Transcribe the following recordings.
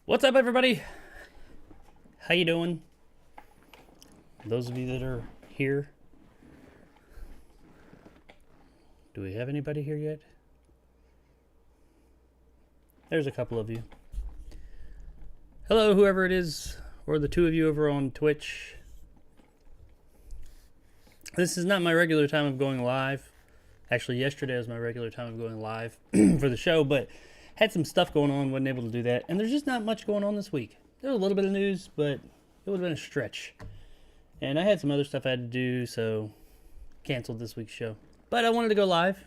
What's up, everybody? How you doing? Those of you that are here. Do we have anybody here yet? There's a couple of you. Hello, whoever it is, or the two of you over on Twitch. This is not my regular time of going live. Actually, yesterday was my regular time of going live for the show, but had some stuff going on, wasn't able to do that. And there's just not much going on this week. There was a little bit of news, but it would have been a stretch. And I had some other stuff I had to do, so canceled this week's show. But I wanted to go live,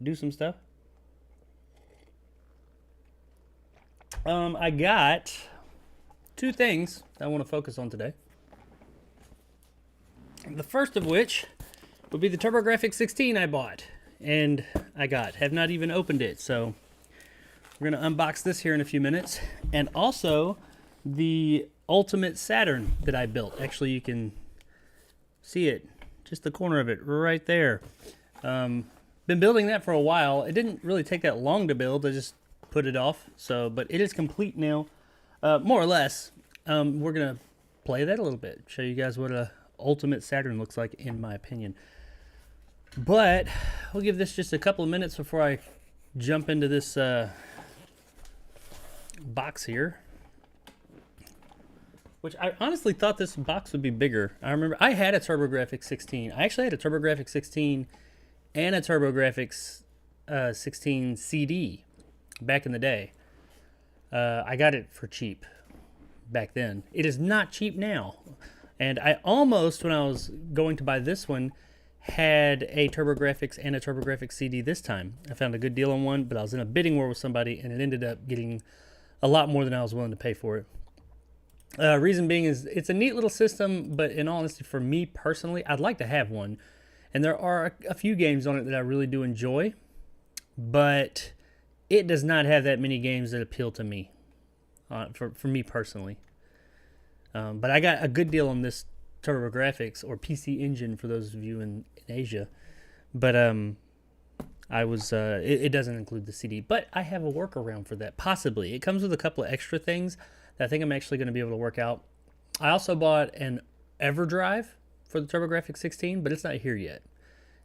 do some stuff. I got two things I want to focus on today. The first of which would be the TURBO GRAFX 16 I bought. And have not even opened it, so we're going to unbox this here in a few minutes. And also the Ultimate Saturn that I built. Actually, you can see it, just the corner of it right there. Been building that for a while. It didn't really take that long to build. I just put it off. But it is complete now, more or less. We're going to play that a little bit. Show you guys what a Ultimate Saturn looks like, in my opinion. But we'll give this just a couple of minutes before I jump into this box here, which I honestly thought this box would be bigger. I remember I had a TurboGrafx 16. I actually had a TurboGrafx 16 and a TurboGrafx 16 CD back in the day. I got it for cheap back then. It is not cheap now. And I almost, when I was going to buy this one, had a TurboGrafx and a TurboGrafx CD this time. I found a good deal on one, but I was in a bidding war with somebody, and it ended up getting a lot more than I was willing to pay for it. Reason being is it's a neat little system, but in all honesty, for me personally, I'd like to have one. And there are a few games on it that I really do enjoy, but it does not have that many games that appeal to me, for me personally. But I got a good deal on this TurboGrafx, or PC Engine for those of you in Asia. But it doesn't include the CD, but I have a workaround for that, possibly. It comes with a couple of extra things that I think I'm actually going to be able to work out. I also bought an EverDrive for the TurboGrafx 16, but it's not here yet.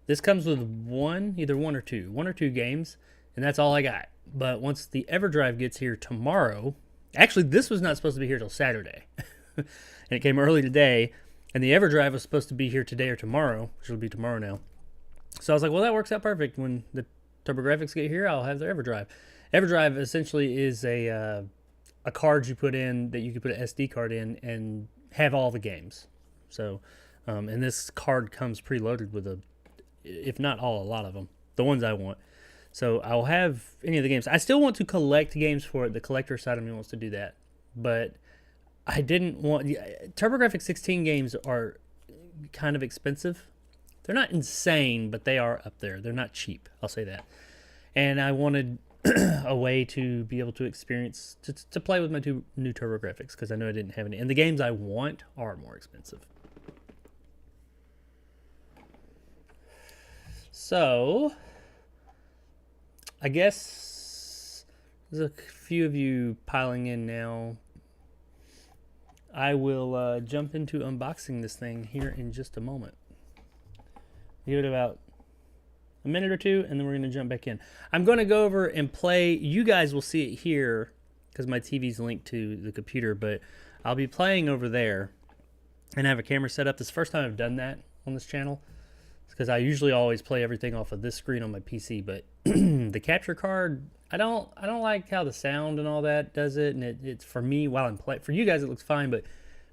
This comes with either one or two games, and that's all I got. But once the EverDrive gets here tomorrow, actually this was not supposed to be here till Saturday, and it came early today, and the EverDrive was supposed to be here today or tomorrow, which will be tomorrow now. So I was like, well, that works out perfect. When the TurboGrafx get here, I'll have the EverDrive. EverDrive essentially is a card you put in that you can put an SD card in and have all the games. So, and this card comes preloaded with if not all, a lot of them, the ones I want. So I'll have any of the games. I still want to collect games for it. The collector side of me wants to do that, but I didn't want... TurboGrafx 16 games are kind of expensive. They're not insane, but they are up there. They're not cheap, I'll say that. And I wanted a way to be able to experience, to play with my two new TurboGrafx, because I know I didn't have any. And the games I want are more expensive. So, I guess there's a few of you piling in now. I will jump into unboxing this thing here in just a moment. Give it about a minute or two, and then we're going to jump back in. I'm going to go over and play. You guys will see it here because my TV's linked to the computer, but I'll be playing over there and have a camera set up. This is the first time I've done that on this channel, because I usually always play everything off of this screen on my PC, but the capture card, I don't like how the sound and all that does it, and it's for me while I'm playing. For you guys, it looks fine, but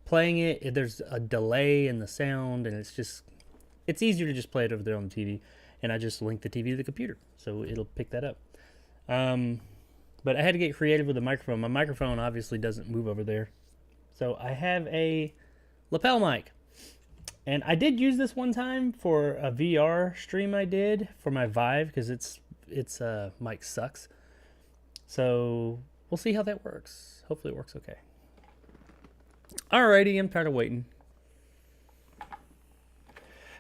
playing it, there's a delay in the sound, and it's easier to just play it over there on the TV, and I just link the TV to the computer, so it'll pick that up. But I had to get creative with the microphone. My microphone obviously doesn't move over there, so I have a lapel mic. And I did use this one time for a VR stream I did for my Vive, because its mic sucks. So we'll see how that works. Hopefully it works okay. Alrighty, I'm tired of waiting.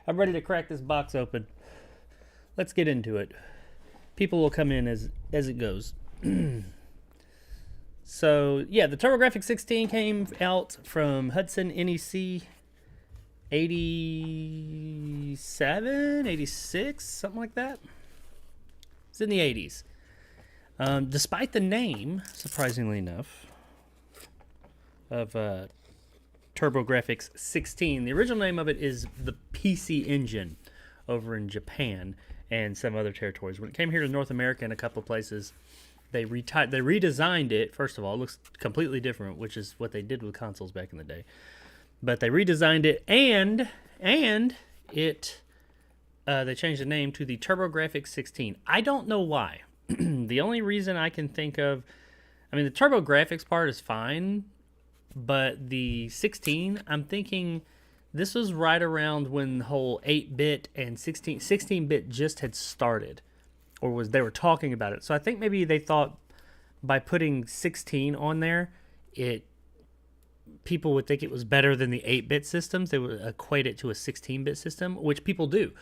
I'm ready to crack this box open. Let's get into it. People will come in as it goes. So yeah, the TurboGrafx 16 came out from Hudson NEC 87, 86, something like that. It's in the 80s. Despite the name, surprisingly enough, of TurboGrafx 16, the original name of it is the PC Engine over in Japan and some other territories. When it came here to North America and a couple of places, they redesigned it. First of all, it looks completely different, which is what they did with consoles back in the day. But they redesigned it, and it they changed the name to the TurboGrafx 16. I don't know why. The only reason I can think of, I mean, the TurboGrafx part is fine, but the 16, I'm thinking this was right around when the whole 8-bit and 16-bit just had started, or they were talking about it. So I think maybe they thought by putting 16 on there, people would think it was better than the 8-bit systems. They would equate it to a 16-bit system, which people do.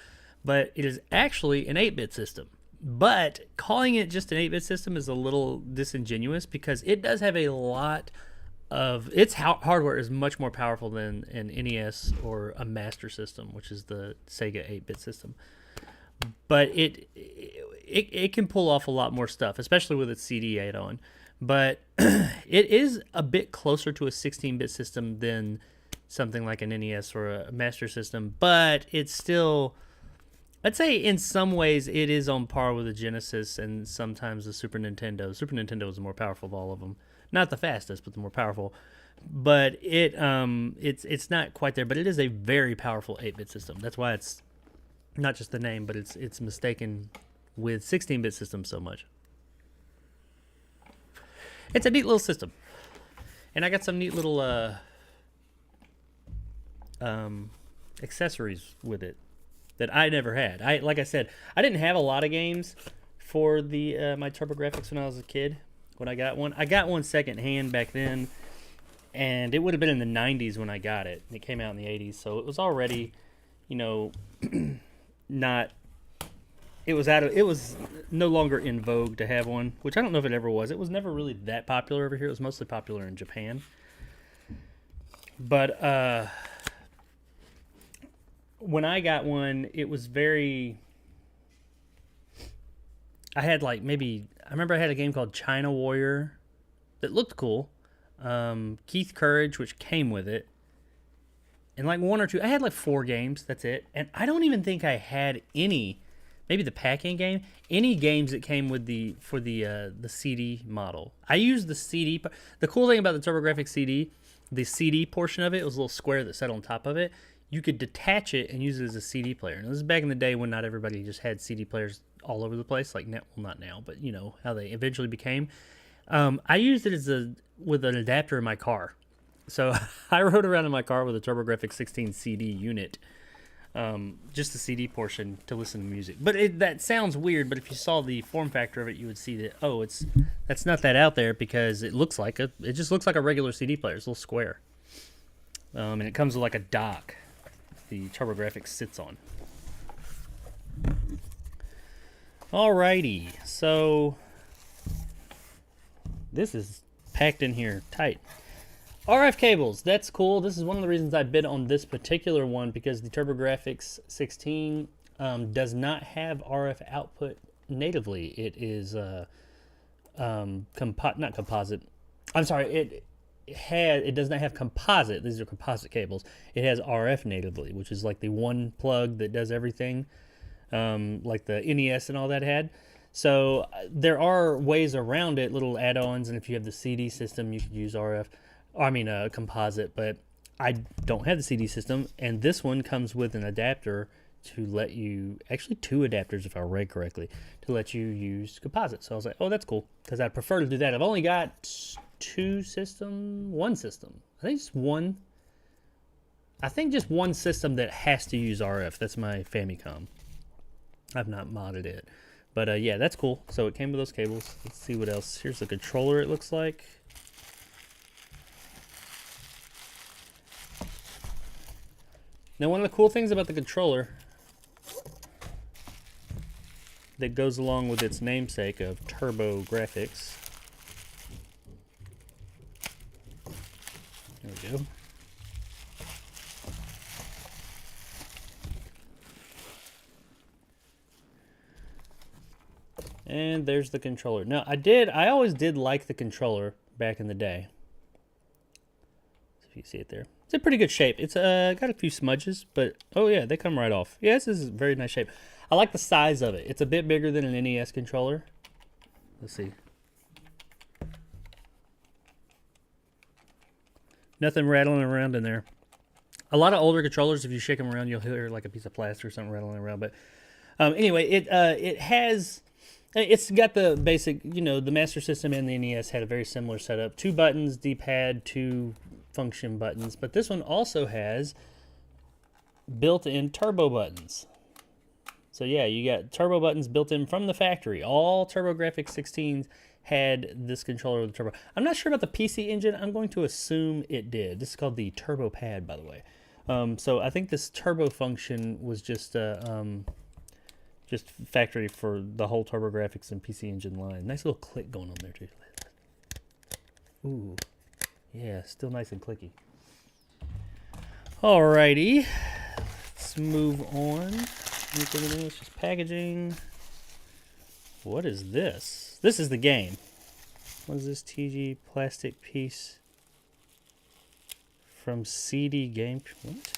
But it is actually an 8-bit system. But calling it just an 8-bit system is a little disingenuous because it does have a lot of... Its hardware is much more powerful than an NES or a Master System, which is the Sega 8-bit system. But it can pull off a lot more stuff, especially with its CD add-on. But it is a bit closer to a 16-bit system than something like an NES or a Master System. But it's still, I'd say in some ways it is on par with the Genesis and sometimes the Super Nintendo. Super Nintendo is the more powerful of all of them. Not the fastest, but the more powerful. But it's not quite there. But it is a very powerful 8-bit system. That's why it's not just the name, but it's mistaken with 16-bit systems so much. It's a neat little system. And I got some neat little accessories with it that I never had. Like I said, I didn't have a lot of games for the my TurboGrafx when I was a kid. When I got one, I got one secondhand back then, and it would have been in the 90s when I got it. It came out in the 80s, so it was already, not. It was no longer in vogue to have one, which I don't know if it ever was. It was never really that popular over here. It was mostly popular in Japan. But when I got one, it was very... I had I remember I had a game called China Warrior that looked cool. Keith Courage, which came with it. And one or two, I had 4 games, that's it. And I don't even think I had any... Maybe the pack-in game. Any games that came with the CD model. I used the CD. The cool thing about the TurboGrafx CD, the CD portion of it was a little square that sat on top of it. You could detach it and use it as a CD player. And this is back in the day when not everybody just had CD players all over the place. Well, not now, but how they eventually became. I used it with an adapter in my car. So I rode around in my car with a TurboGrafx 16 CD unit. Just the CD portion to listen to music. But that sounds weird, but if you saw the form factor of it, you would see that, that's not that out there because it just looks like a regular CD player. It's a little square. And it comes with a dock the TurboGrafx sits on. Alrighty, so this is packed in here tight. RF cables, that's cool. This is one of the reasons I bid on this particular one because the TurboGrafx 16 does not have RF output natively. It is not composite. I'm sorry, it does not have composite. These are composite cables. It has RF natively, which is the one plug that does everything, like the NES and all that had. So there are ways around it, little add-ons, and if you have the CD system, you could use RF. Composite, but I don't have the CD system, and this one comes with an adapter to let you, actually 2 adapters if I read correctly, to let you use composite. So I was like, oh, that's cool, because I'd prefer to do that. I've only got one system. I think just one system that has to use RF. That's my Famicom. I've not modded it. But yeah, that's cool. So it came with those cables. Let's see what else. Here's the controller, it looks like. Now, one of the cool things about the controller that goes along with its namesake of TurboGrafx go. And there's the controller. Now, I always did like the controller back in the day. So if you see it there. It's in pretty good shape. It's got a few smudges, but oh yeah, they come right off. Yeah, this is very nice shape. I like the size of it. It's a bit bigger than an NES controller. Let's see. Nothing rattling around in there. A lot of older controllers, if you shake them around, you'll hear like a piece of plastic or something rattling around. But anyway, it's got the basic, you know, the Master System and the NES had a very similar setup. 2 buttons, D-pad, 2 function buttons. But this one also has built-in turbo buttons. So yeah, you got turbo buttons built in from the factory. All TurboGrafx 16s had this controller with the turbo. I'm not sure about the PC engine. I'm going to assume it did. This is called the Turbo Pad, by the way. So I think this turbo function was just factory for the whole TurboGrafx and PC Engine line. Nice little click going on there too. Ooh, yeah, still nice and clicky. Alrighty, let's move on. Anything in this? Just packaging. What is this? This is the game. What is this TG plastic piece from CD Game? What?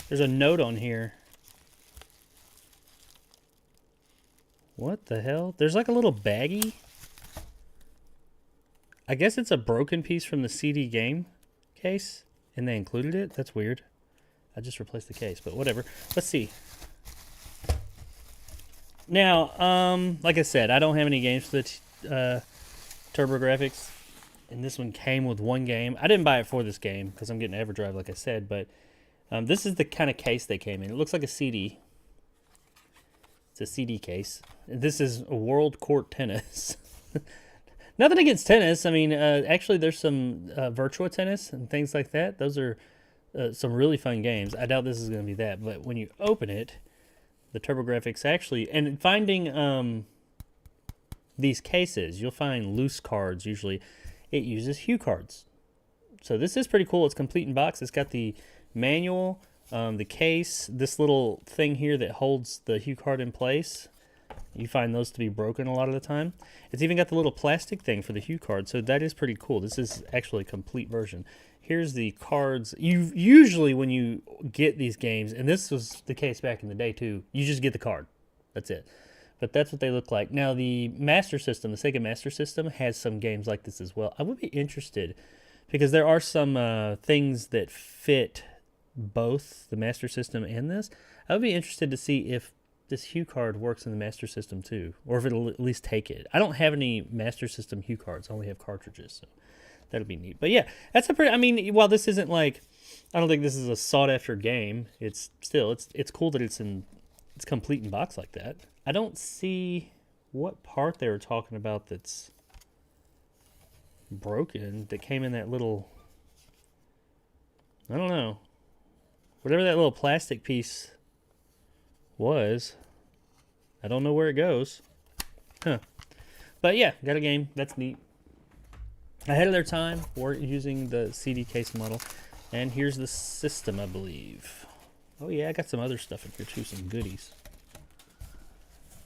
There's a note on here. What the hell? There's like a little baggie. I guess it's a broken piece from the CD game case, and they included it. That's weird. I just replaced the case, but whatever. Let's see. Now, like I said, I don't have any games for the TurboGrafx, and this one came with 1 game. I didn't buy it for this game because I'm getting EverDrive, like I said, but this is the kind of case they came in. It looks like a CD. It's a CD case. This is a World Court Tennis. Nothing against tennis. I mean, actually, there's some Virtua Tennis and things like that. Those are some really fun games. I doubt this is going to be that, but when you open it, the TurboGrafx actually, and finding these cases, you'll find loose cards usually. It uses hue cards. So this is pretty cool. It's complete in box. It's got the manual, the case, this little thing here that holds the hue card in place. You find those to be broken a lot of the time. It's even got the little plastic thing for the hue card, so that is pretty cool. This is actually a complete version. Here's the cards. Usually when you get these games, and this was the case back in the day too, you just get the card. That's it. But that's what they look like. Now the Master System, the Sega Master System, has some games like this as well. I would be interested because there are some things that fit both the Master System and this. I would be interested to see if this hue card works in the Master System too, or if it'll at least take it. I don't have any Master System hue cards. I only have cartridges, so that'll be neat. But yeah, that's a pretty, I mean, while this isn't like, I don't think this is a sought after game, it's still, it's cool that it's complete in box like that. I don't see what part they were talking about that's broken, that came in that little, I don't know, whatever that little plastic piece was. I don't know where it goes. Huh. But yeah, got a game. That's neat. Ahead of their time, we're using the CD case model. And here's the system, I believe. Oh yeah, I got some other stuff in here too, some goodies.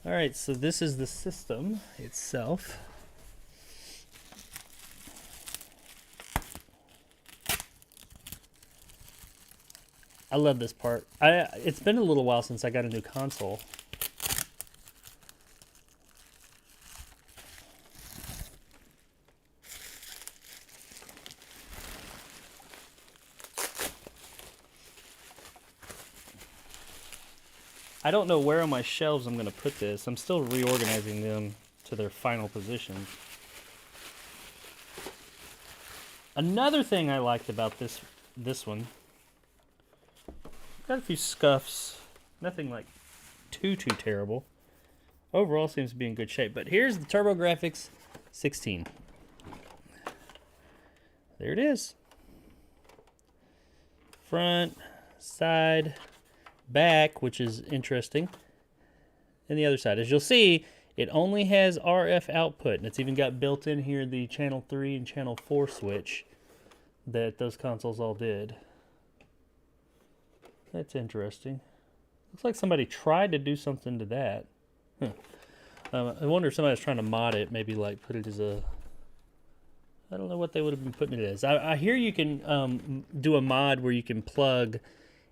Alright, so this is the system itself. I love this part. It's been a little while since I got a new console. I don't know where on my shelves I'm going to put this. I'm still reorganizing them to their final positions. Another thing I liked about this one, got a few scuffs, nothing like too terrible. Overall seems to be in good shape. But here's the TurboGrafx 16. There it is. Front, side, back, which is interesting. And the other side, as you'll see, it only has RF output, and it's even got built in here the channel 3 and channel 4 switch. that those consoles all did. That's interesting. Looks like somebody tried to do something to that. Huh. I wonder if somebody was trying to mod it, maybe like put it as a... I don't know what they would have been putting it as. I hear you can do a mod where you can plug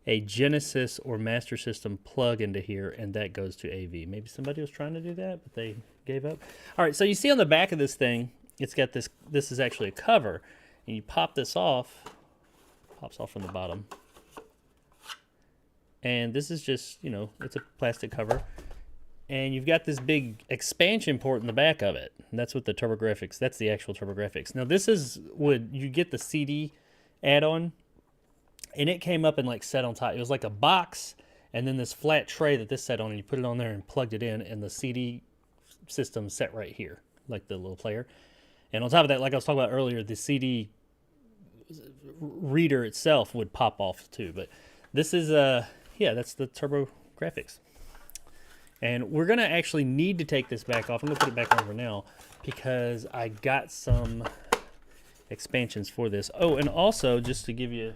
a Genesis or Master System plug into here, and that goes to AV. Maybe somebody was trying to do that, but they gave up. All right, so you see on the back of this thing, it's got this. This is actually a cover, and you pop this off. Pops off from the bottom. And this is just, you know, it's a plastic cover. And you've got this big expansion port in the back of it. And that's what the TurboGrafx, that's the actual TurboGrafx. Now this is, would you get the CD add-on, and it came up and like set on top. It was like a box, and then this flat tray that this set on, and you put it on there and plugged it in, and the CD system set right here, like the little player. And on top of that, like I was talking about earlier, the CD reader itself would pop off too. But this is, yeah, that's the TurboGrafx. And we're going to actually need to take this back off. I'm going to put it back on for now because I got some expansions for this. Oh, and also, just to give you,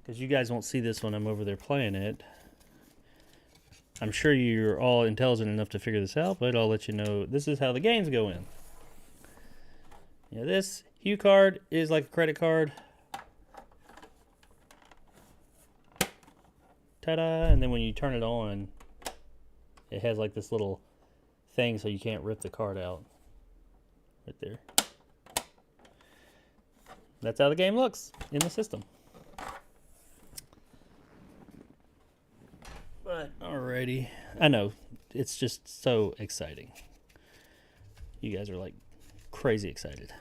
because you guys won't see this when I'm over there playing it, I'm sure you're all intelligent enough to figure this out, but I'll let you know this is how the games go in. Yeah, this Hue card is like a credit card. Ta-da! And then when you turn it on, it has like this little thing so you can't rip the card out. Right there. That's how the game looks in the system. But alrighty. I know, it's just so exciting. You guys are like crazy excited.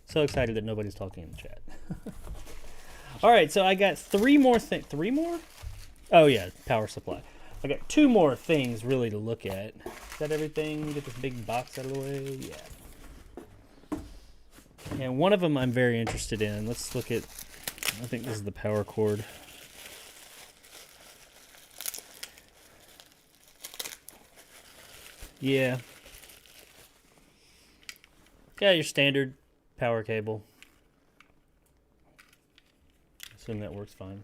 So excited that nobody's talking in the chat. Alright, so I got three more things. Three more? Oh yeah, power supply. I got two more things really to look at. Is that everything? Get this big box out of the way. Yeah. And one of them I'm very interested in. Let's look at, I think this is the power cord. Yeah. Yeah, your standard power cable. Assume that works fine.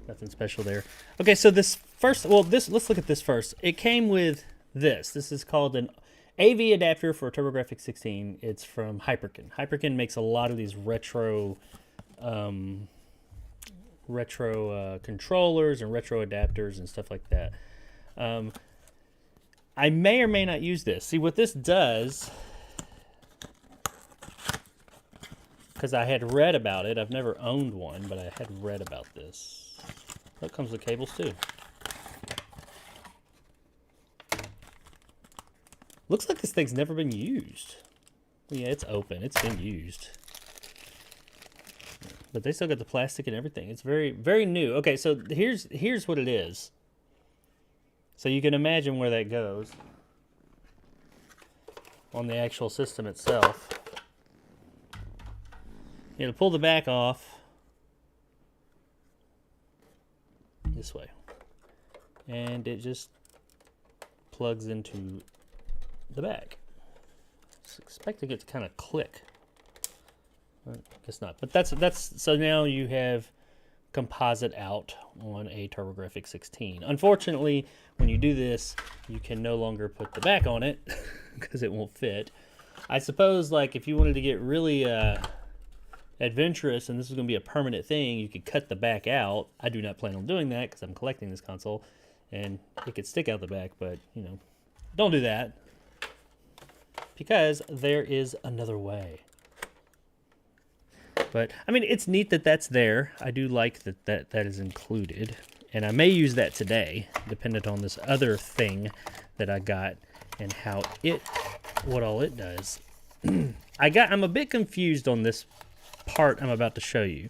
Nothing special there. Okay, so this first, well, let's look at this first. It came with this. This is called an AV adapter for TurboGrafx 16. It's from Hyperkin. Hyperkin makes a lot of these retro controllers and retro adapters and stuff like that. I may or may not use this. See, what this does, because I had read about it. I've never owned one, but I had read about this. That comes with cables too. Looks like this thing's never been used. Yeah, it's open. It's been used. But they still got the plastic and everything. It's very, very new. Okay, so here's what it is. So you can imagine where that goes on the actual system itself. It'll pull the back off this way, and it just plugs into the back. I was expecting it to kind of click. I guess not, but that's so now you have composite out on a TurboGrafx 16. Unfortunately, when you do this, you can no longer put the back on it because it won't fit. I suppose, like, if you wanted to get really adventurous and this is going to be a permanent thing, you could cut the back out. I do not plan on doing that because I'm collecting this console and it could stick out the back, but, you know, don't do that because there is another way. But, I mean, it's neat that that's there. I do like that is included. And I may use that today, dependent on this other thing that I got and what all it does. I'm a bit confused on this part I'm about to show you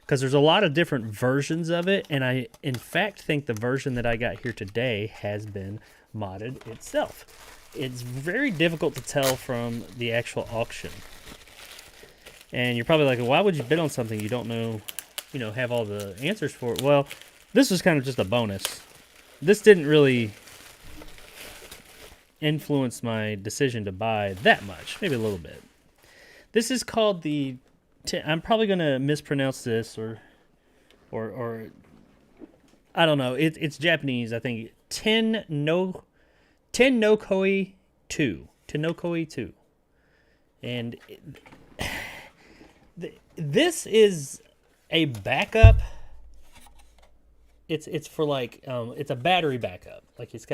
because there's a lot of different versions of it, and I, in fact, think the version that I got here today has been modded itself. It's very difficult to tell from the actual auction. And you're probably like, why would you bid on something you don't know, you know, have all the answers for it? Well, this was kind of just a bonus. This didn't really influence my decision to buy that much, maybe a little bit. This is called the I'm probably gonna mispronounce this or I don't know. It's Japanese. I think Tenokoi 2. Tenokoi 2. And this is a backup. It's for like it's a battery backup. Like it's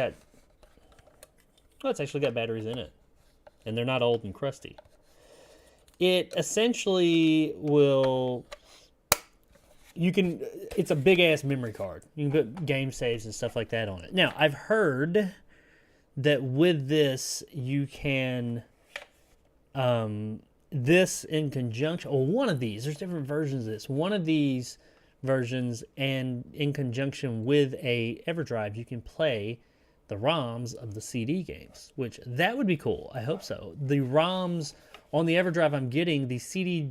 actually got batteries in it, and they're not old and crusty. It essentially will. It's a big ass memory card. You can put game saves and stuff like that on it. Now I've heard that with this you can. This in conjunction, or one of these, there's different versions of this. One of these versions, and in conjunction with a EverDrive, you can play the ROMs of the CD games, which that would be cool. I hope so. The ROMs on the EverDrive I'm getting, the CD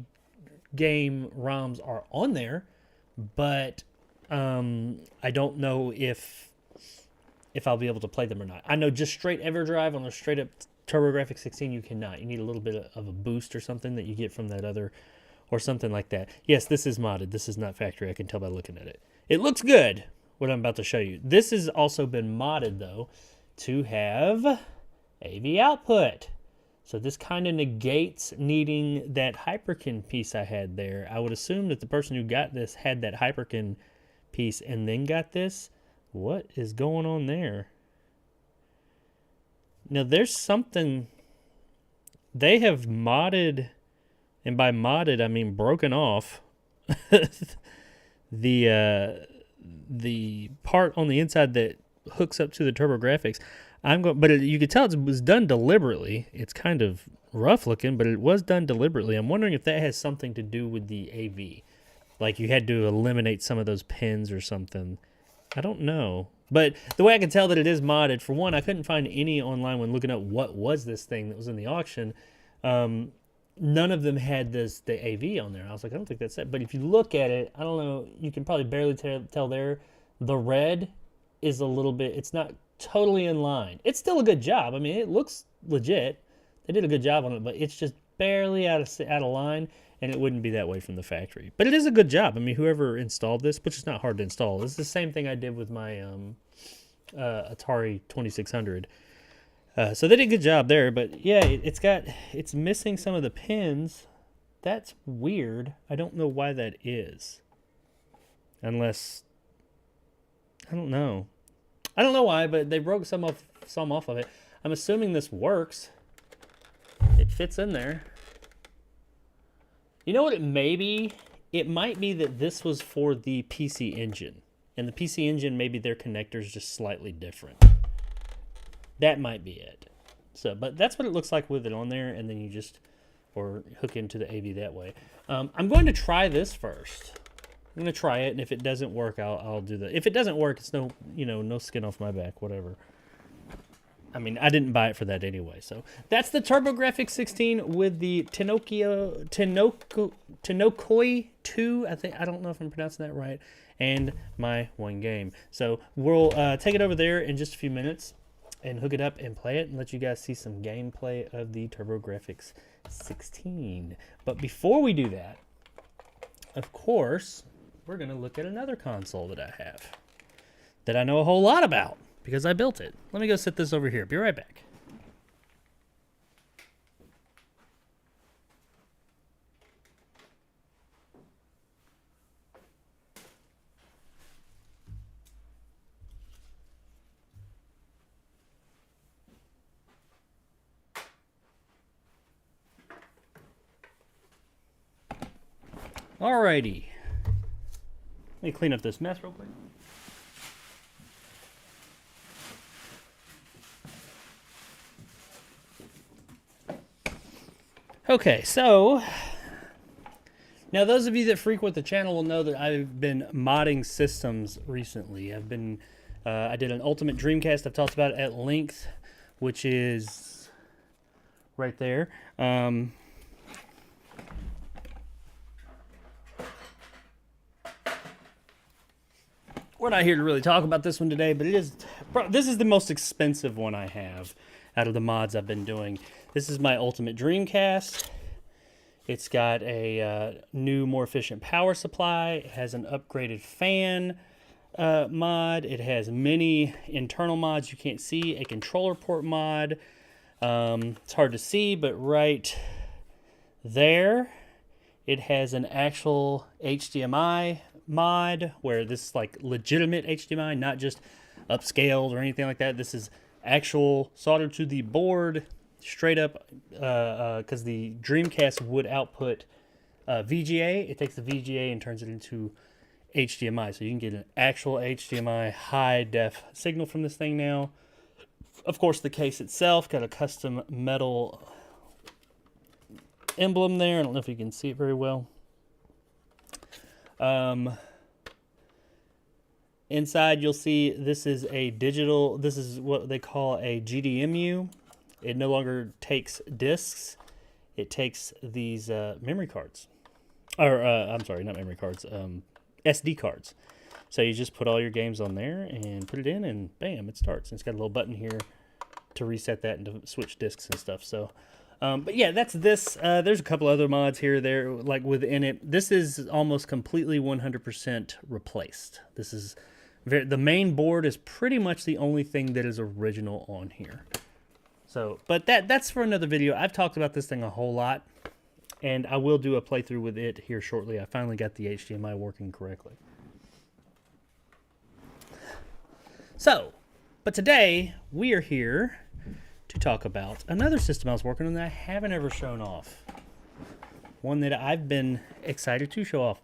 game ROMs are on there, but I don't know if I'll be able to play them or not. I know just straight EverDrive on a straight up TurboGrafx 16, you cannot. You need a little bit of a boost or something that you get from that other, or something like that. Yes, this is modded. This is not factory. I can tell by looking at it. It looks good, what I'm about to show you. This has also been modded, though, to have AV output. So this kind of negates needing that Hyperkin piece I had there. I would assume that the person who got this had that Hyperkin piece and then got this. What is going on there? Now, there's something they have modded, and by modded, I mean broken off, the part on the inside that hooks up to the TurboGrafx. But you could tell it was done deliberately. It's kind of rough looking, but it was done deliberately. I'm wondering if that has something to do with the AV. Like you had to eliminate some of those pins or something. I don't know. But the way I can tell that it is modded, for one, I couldn't find any online when looking up what was this thing that was in the auction. None of them had the AV on there. I was like, I don't think that's it. But if you look at it, I don't know, you can probably barely tell there. The red is a little bit, it's not totally in line. It's still a good job. I mean, it looks legit. They did a good job on it, but it's just barely out of line, and it wouldn't be that way from the factory. But it is a good job. I mean, whoever installed this, which is not hard to install, it's the same thing I did with my Atari 2600. So they did a good job there, but yeah, it's missing some of the pins. That's weird. I don't know why that is. Unless, I don't know. I don't know why, but they broke some off of it. I'm assuming this works. It fits in there. You know what it may be? It might be that this was for the PC Engine. And the PC Engine, maybe their connector's just slightly different. That might be it. So, but that's what it looks like with it on there, and then you just, or hook into the AV that way. I'm going to try this first. I'm going to try it, and if it doesn't work, I'll do that. If it doesn't work, it's no skin off my back, whatever. I mean, I didn't buy it for that anyway. So that's the TurboGrafx 16 with the Tenokoi 2. I don't know if I'm pronouncing that right. And my one game. So we'll take it over there in just a few minutes and hook it up and play it and let you guys see some gameplay of the TurboGrafx 16. But before we do that, of course, we're going to look at another console that I have that I know a whole lot about because I built it. Let me go set this over here. Be right back. Alrighty. Let me clean up this mess real quick. Okay, so now those of you that frequent the channel will know that I've been modding systems recently. I did an Ultimate Dreamcast I've talked about at length, which is right there. We're not here to really talk about this one today, but this is the most expensive one I have out of the mods I've been doing. This is my Ultimate Dreamcast. It's got a new, more efficient power supply. It has an upgraded fan mod. It has many internal mods you can't see. A controller port mod. It's hard to see, but right there, it has an actual HDMI mod where this is like legitimate HDMI, not just upscaled or anything like that. This is actual soldered to the board straight up, because the Dreamcast would output VGA. It takes the VGA and turns it into HDMI, so you can get an actual HDMI high def signal from this thing now. Of course, the case itself got a custom metal emblem there. I don't know if you can see it very well. Inside, you'll see this is a digital, this is what they call a GDMU. It no longer takes discs. It takes these memory cards. Or, I'm sorry, not memory cards, SD cards. So you just put all your games on there and put it in, and bam, it starts. And it's got a little button here to reset that and to switch discs and stuff. So, but yeah, that's this. There's a couple other mods here, there, like within it. This is almost completely 100% replaced. This is the main board is pretty much the only thing that is original on here. So, but that's for another video. I've talked about this thing a whole lot, and I will do a playthrough with it here shortly. I finally got the HDMI working correctly. So, but today we are here to talk about another system I was working on that I haven't ever shown off. One that I've been excited to show off.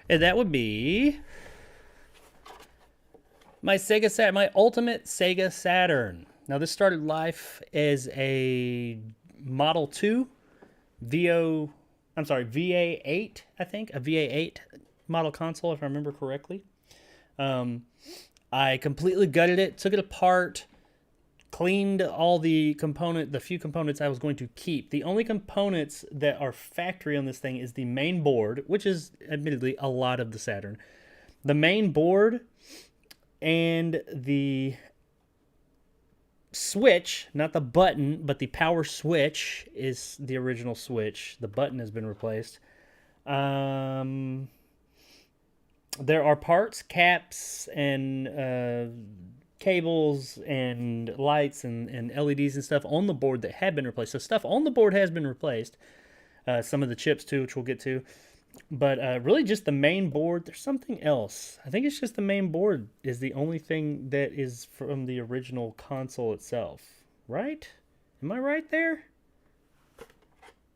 And that would be my ultimate Sega Saturn. Now, this started life as a Model 2 VA8, I think, a VA8 model console, if I remember correctly. I completely gutted it, took it apart, cleaned all the few components I was going to keep. The only components that are factory on this thing is the main board, which is admittedly a lot of the Saturn. The main board and the switch, not the button, but the power switch is the original switch. The button has been replaced. There are parts, caps, and cables, and lights, and LEDs and stuff on the board that have been replaced. So stuff on the board has been replaced. Some of the chips too, which we'll get to. But really just the main board. There's something else. I think it's just the main board is the only thing that is from the original console itself. Right? Am I right there?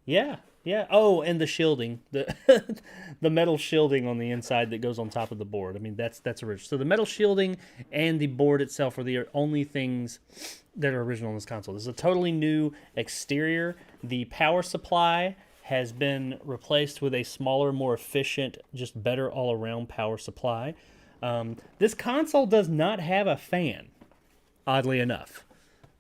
Yeah. Yeah. Oh, and the shielding, the the metal shielding on the inside that goes on top of the board. I mean, that's original. So the metal shielding and the board itself are the only things that are original in this console. This is a totally new exterior. The power supply has been replaced with a smaller, more efficient, just better all-around power supply. This console does not have a fan, oddly enough.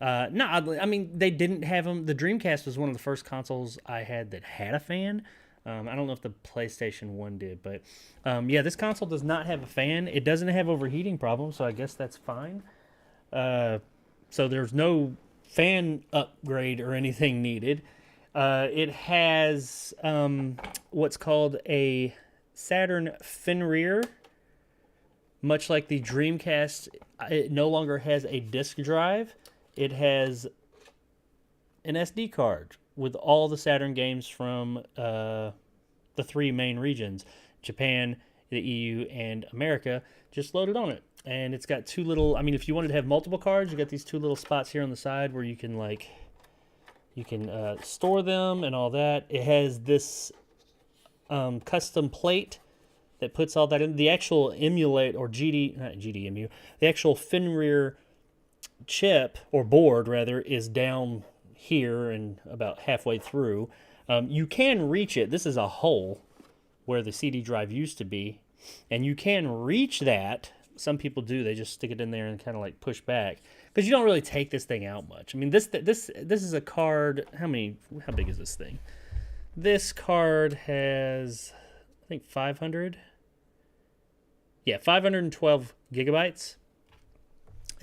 Not oddly, I mean, they didn't have them. The Dreamcast was one of the first consoles I had that had a fan. I don't know if the PlayStation 1 did, but yeah, this console does not have a fan. It doesn't have overheating problems, so I guess that's fine. So there's no fan upgrade or anything needed. It has what's called a Saturn fin rear. Much like the Dreamcast, it no longer has a disk drive. It has an SD card with all the Saturn games from the three main regions, Japan, the EU, and America, just loaded on it. And it's got two little, I mean, if you wanted to have multiple cards, you got these two little spots here on the side where you can, like, store them and all that. It has this custom plate that puts all that in. The actual the actual fin rear chip, or board rather, is down here and about halfway through. You can reach it. This is a hole where the CD drive used to be, and you can reach that. Some people do. They just stick it in there and kind of like push back, because you don't really take this thing out much. I mean, this is a card. How big is this thing? This card has, I think, 500. Yeah, 512 gigabytes.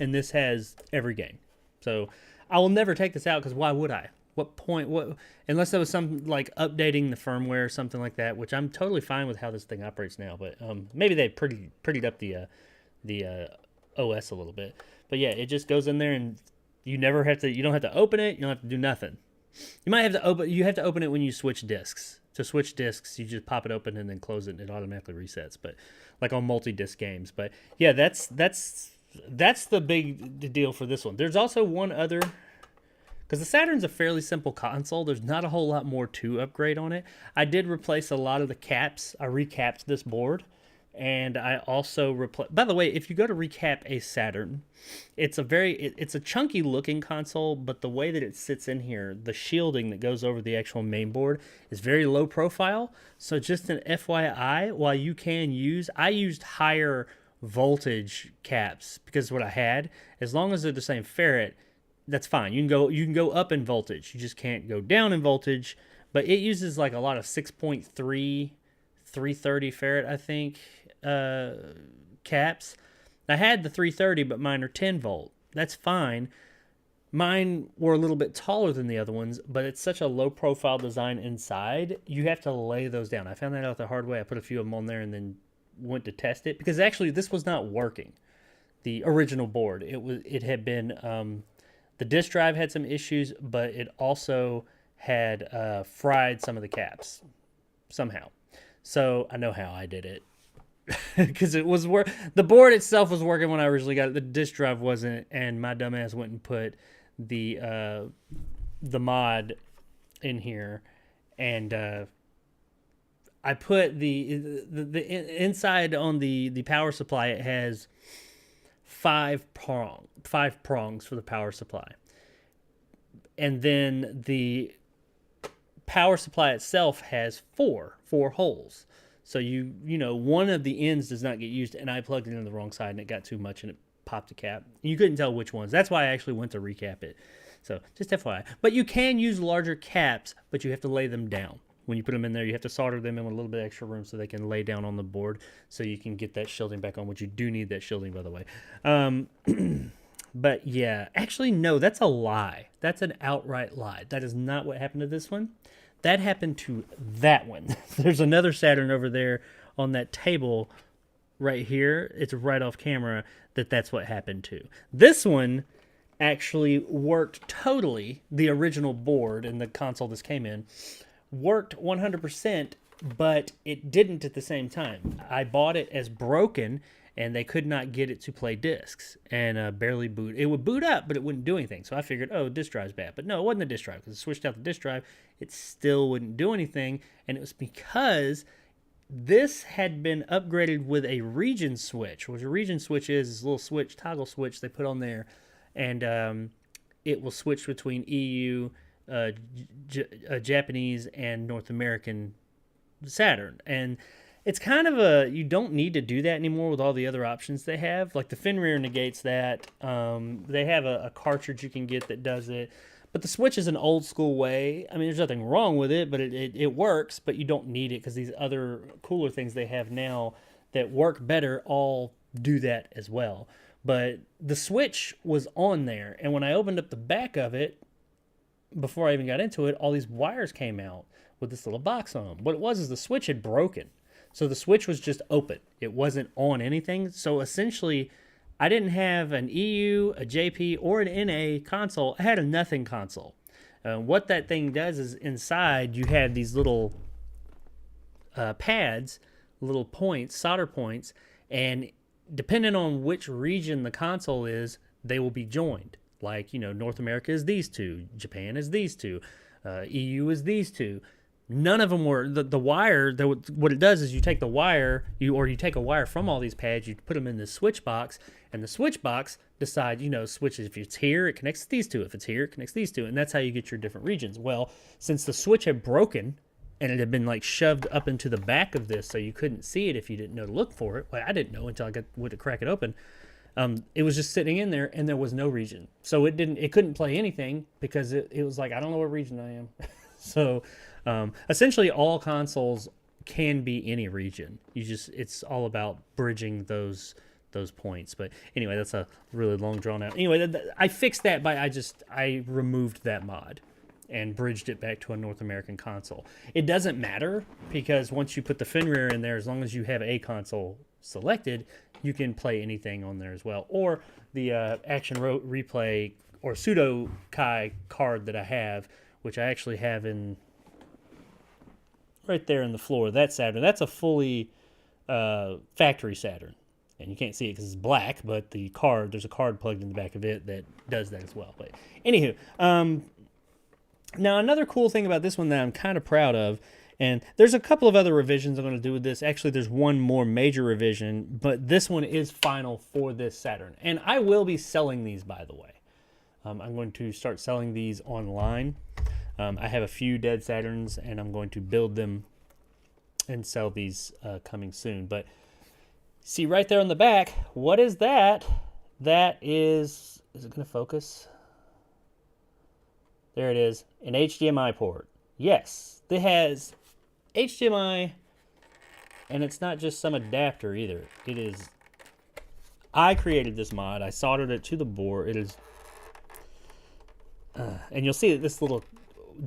And this has every game. So I will never take this out, because why would I? What point? What? Unless there was some like updating the firmware or something like that, which I'm totally fine with how this thing operates now. But maybe they prettied up the OS a little bit. But yeah, it just goes in there and you never have to. You don't have to open it. You don't have to do nothing. You might have to open. You have to open it when you switch discs. To switch discs, you just pop it open and then close it, and it automatically resets. But like on multi-disc games. But yeah, that's the big deal for this one. There's also one other, because the Saturn's a fairly simple console. There's not a whole lot more to upgrade on it. I did replace a lot of the caps. I recapped this board. And I also replaced. By the way, if you go to recap a Saturn, it's a chunky looking console, but the way that it sits in here, the shielding that goes over the actual main board is very low profile. So just an FYI, while you can I used higher voltage caps because what I had. As long as they're the same ferrite, that's fine. You can go up in voltage. You just can't go down in voltage. But it uses like a lot of 6.3, 330 ferrite, I think. Caps. I had the 330, but mine are 10 volt. That's fine. Mine were a little bit taller than the other ones, but it's such a low profile design inside. You have to lay those down. I found that out the hard way. I put a few of them on there and then went to test it because actually this was not working. The original board. It had been the disk drive had some issues, but it also had fried some of the caps somehow. So I know how I did it. Because it was the board itself was working when I originally got it. The disk drive wasn't, and my dumbass went and put the mod in here, and I put the inside on the power supply. It has five prongs for the power supply, and then the power supply itself has four holes. So you know, one of the ends does not get used, and I plugged it in the wrong side, and it got too much, and it popped the cap. You couldn't tell which ones. That's why I actually went to recap it. So just FYI. But you can use larger caps, but you have to lay them down. When you put them in there, you have to solder them in with a little bit of extra room so they can lay down on the board so you can get that shielding back on, which you do need that shielding, by the way. But yeah, actually, no, that's a lie. That's an outright lie. That is not what happened to this one. That happened to that one. There's another Saturn over there on that table right here. It's right off camera that's what happened to. This one actually worked totally. The original board and the console this came in worked 100%, but it didn't at the same time. I bought it as broken, and they could not get it to play discs and barely boot. It would boot up, but it wouldn't do anything. So I figured, oh, disk drive's bad. But no, it wasn't the disk drive because I switched out the disk drive. It still wouldn't do anything, and it was because this had been upgraded with a region switch, which a region switch is this little switch, toggle switch they put on there, and it will switch between EU, Japanese, and North American Saturn. And it's kind of you don't need to do that anymore with all the other options they have. Like the Fenrir negates that. They have a cartridge you can get that does it. But the Switch is an old school way. I mean, there's nothing wrong with it, but it works, but you don't need it because these other cooler things they have now that work better all do that as well. But the Switch was on there, and when I opened up the back of it, before I even got into it, all these wires came out with this little box on them. What it was is the Switch had broken. So the Switch was just open. It wasn't on anything. So essentially, I didn't have an EU, a JP, or an NA console. I had a nothing console. What that thing does is inside you have these little pads, little points, solder points, and depending on which region the console is, they will be joined. Like, you know, North America is these two, Japan is these two, EU is these two. None of them were the wire. What it does is you take the wire, you take a wire from all these pads, you put them in this switch box, and the switch box decides, switches. If it's here, it connects to these two. If it's here, it connects to these two, and that's how you get your different regions. Well, since the Switch had broken and it had been like shoved up into the back of this, so you couldn't see it if you didn't know to look for it. Well, I didn't know until I went to crack it open. It was just sitting in there, and there was no region, so it couldn't play anything because it was like, I don't know what region I am. So essentially all consoles can be any region. It's all about bridging those points. But anyway, that's a really long drawn out. Anyway, I fixed that by I removed that mod, and bridged it back to a North American console. It doesn't matter because once you put the Fenrir in there, as long as you have a console selected, you can play anything on there as well. Or the Action Replay or Pseudo Kai card that I have, which I actually have in right there in the floor. That Saturn, that's a fully factory Saturn. And you can't see it because it's black, but the card, there's a card plugged in the back of it that does that as well. But anywho, now another cool thing about this one that I'm kind of proud of, and there's a couple of other revisions I'm going to do with this. Actually, there's one more major revision, but this one is final for this Saturn. And I will be selling these, by the way. I'm going to start selling these online. I have a few dead Saturns, and I'm going to build them and sell these coming soon. But see right there on the back, what is that? That is it going to focus? There it is, an HDMI port. Yes, it has HDMI, and it's not just some adapter either. It is, I created this mod. I soldered it to the board. It is, and you'll see that this little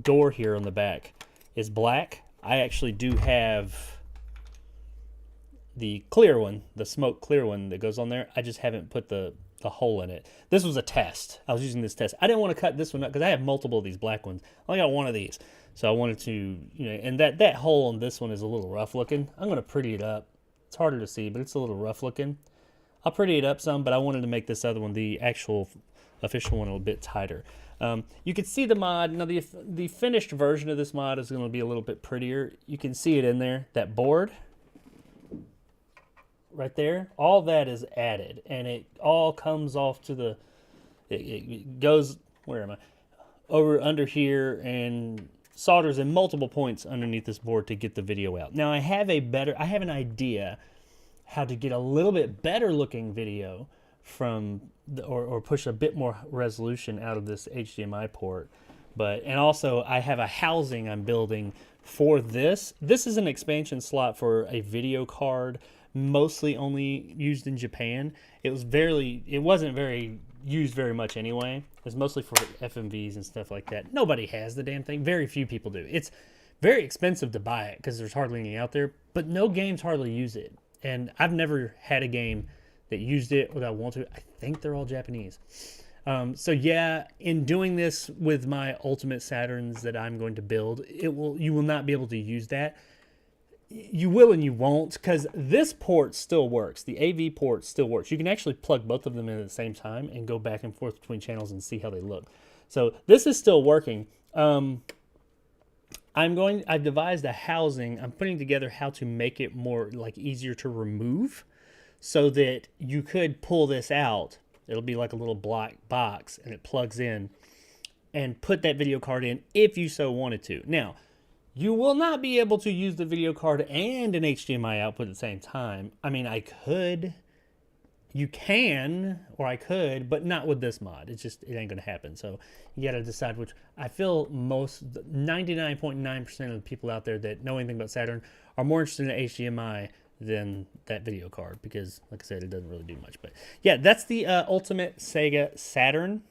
door here on the back is black. I actually do have the clear one, the smoke clear one that goes on there. I just haven't put the hole in it. This was a test. I was using this test. I didn't want to cut this one up because I have multiple of these black ones. I only got one of these. So I wanted to, you know, and that hole on this one is a little rough looking. I'm going to pretty it up. It's harder to see, but it's a little rough looking. I'll pretty it up some, but I wanted to make this other one, the actual official one, a little bit tighter. You can see the mod. Now the finished version of this mod is going to be a little bit prettier. You can see it in there. That board right there, all that is added, and it all comes off to the, it goes, where am I? Over under here and solders in multiple points underneath this board to get the video out. Now I have an idea how to get a little bit better looking video from or push a bit more resolution out of this HDMI port. And also I have a housing I'm building for this. This is an expansion slot for a video card, mostly only used in Japan. It wasn't very used very much anyway. It was mostly for FMVs and stuff like that. Nobody has the damn thing. Very few people do. It's very expensive to buy it because there's hardly any out there, but no games hardly use it. And I've never had a game that used it or that I want to. I think they're all Japanese. So yeah, in doing this with my Ultimate Saturns that I'm going to build, you will not be able to use that. You will and you won't, because this port still works. The AV port still works. You can actually plug both of them in at the same time and go back and forth between channels and see how they look. So this is still working. I've devised a housing. I'm putting together how to make it more easier to remove so that you could pull this out. It'll be like a little black box and it plugs in and put that video card in if you so wanted to. Now, you will not be able to use the video card and an HDMI output at the same time. I mean, I could. You can, or I could, but not with this mod. It ain't going to happen. So you got to decide which. I feel 99.9% of the people out there that know anything about Saturn are more interested in HDMI than that video card because, like I said, it doesn't really do much. But yeah, that's the Ultimate Sega Saturn.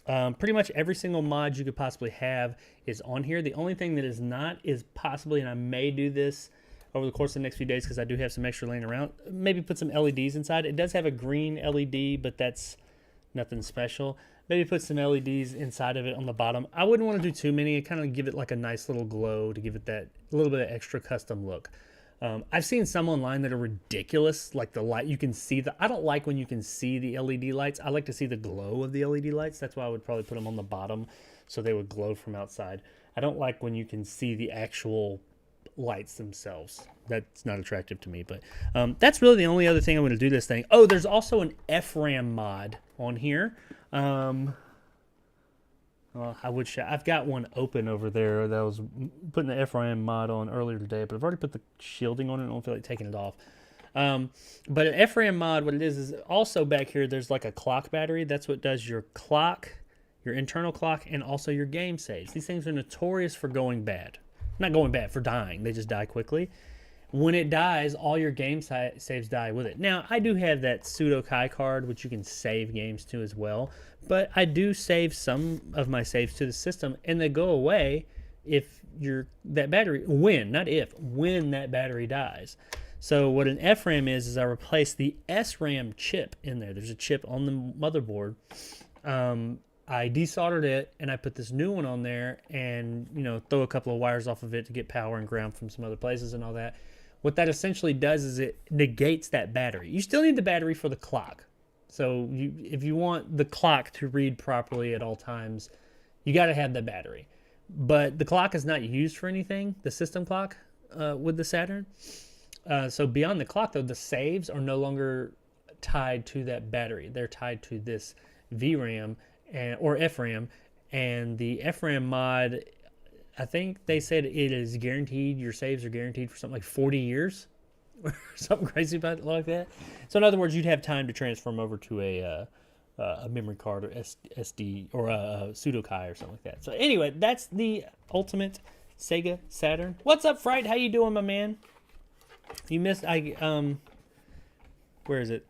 Pretty much every single mod you could possibly have is on here. The only thing that is not is possibly, and I may do this over the course of the next few days because I do have some extra laying around, maybe put some LEDs inside. It does have a green LED, but that's nothing special. Maybe put some LEDs inside of it on the bottom. I wouldn't want to do too many. Kind of give it like a nice little glow to give it that little bit of extra custom look. I've seen some online that are ridiculous, like the light. You can see I don't like when you can see the LED lights. I like to see the glow of the LED lights. That's why I would probably put them on the bottom so they would glow from outside. I don't like when you can see the actual lights themselves. That's not attractive to me, but that's really the only other thing I'm going to do this thing. Oh, there's also an FRAM mod on here. Well, I've got one open over there that I was putting the FRAM mod on earlier today, but I've already put the shielding on it. I don't feel like taking it off. But an FRAM mod, what it is also back here, there's like a clock battery. That's what does your clock, your internal clock, and also your game saves. These things are notorious for going bad. Not going bad, for dying. They just die quickly. When it dies, all your game saves die with it. Now, I do have that pseudo Kai card, which you can save games to as well, but I do save some of my saves to the system, and they go away if that battery, not if, when that battery dies. So what an FRAM is I replace the SRAM chip in there. There's a chip on the motherboard. I desoldered it and I put this new one on there, and throw a couple of wires off of it to get power and ground from some other places and all that. What that essentially does is it negates that battery. You still need the battery for the clock. So if you want the clock to read properly at all times, you got to have the battery. But the clock is not used for anything, the system clock with the Saturn. So beyond the clock, though, the saves are no longer tied to that battery. They're tied to this VRAM or FRAM. And the FRAM mod, I think they said it is guaranteed. Your saves are guaranteed for something like 40 years or something crazy about it like that. So in other words, you'd have time to transfer them over to a memory card or SD or a pseudo Kai or something like that. So anyway, that's the ultimate Sega Saturn. What's up, Fright? How you doing, my man? You missed where is it?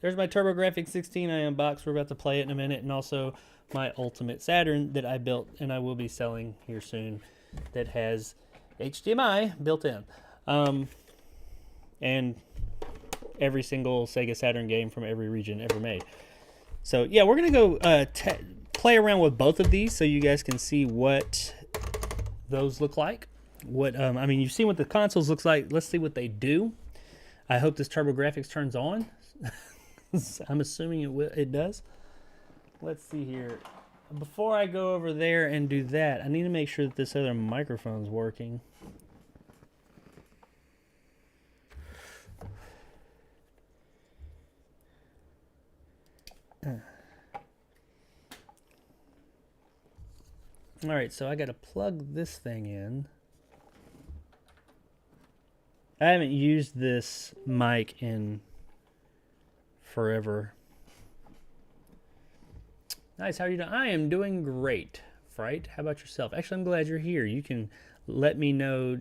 There's my TurboGrafx 16 I unboxed. We're about to play it in a minute, and also my ultimate Saturn that I built and I will be selling here soon that has HDMI built in. And every single Sega Saturn game from every region ever made. So yeah, we're gonna go play around with both of these so you guys can see what those look like. I mean, you've seen what the consoles looks like. Let's see what they do. I hope this TurboGrafx turns on. I'm assuming it does. Let's see here. Before I go over there and do that, I need to make sure that this other microphone's working. All right, so I got to plug this thing in. I haven't used this mic in forever. Nice, how are you doing? I am doing great, Fright. How about yourself? Actually, I'm glad you're here. You can let me know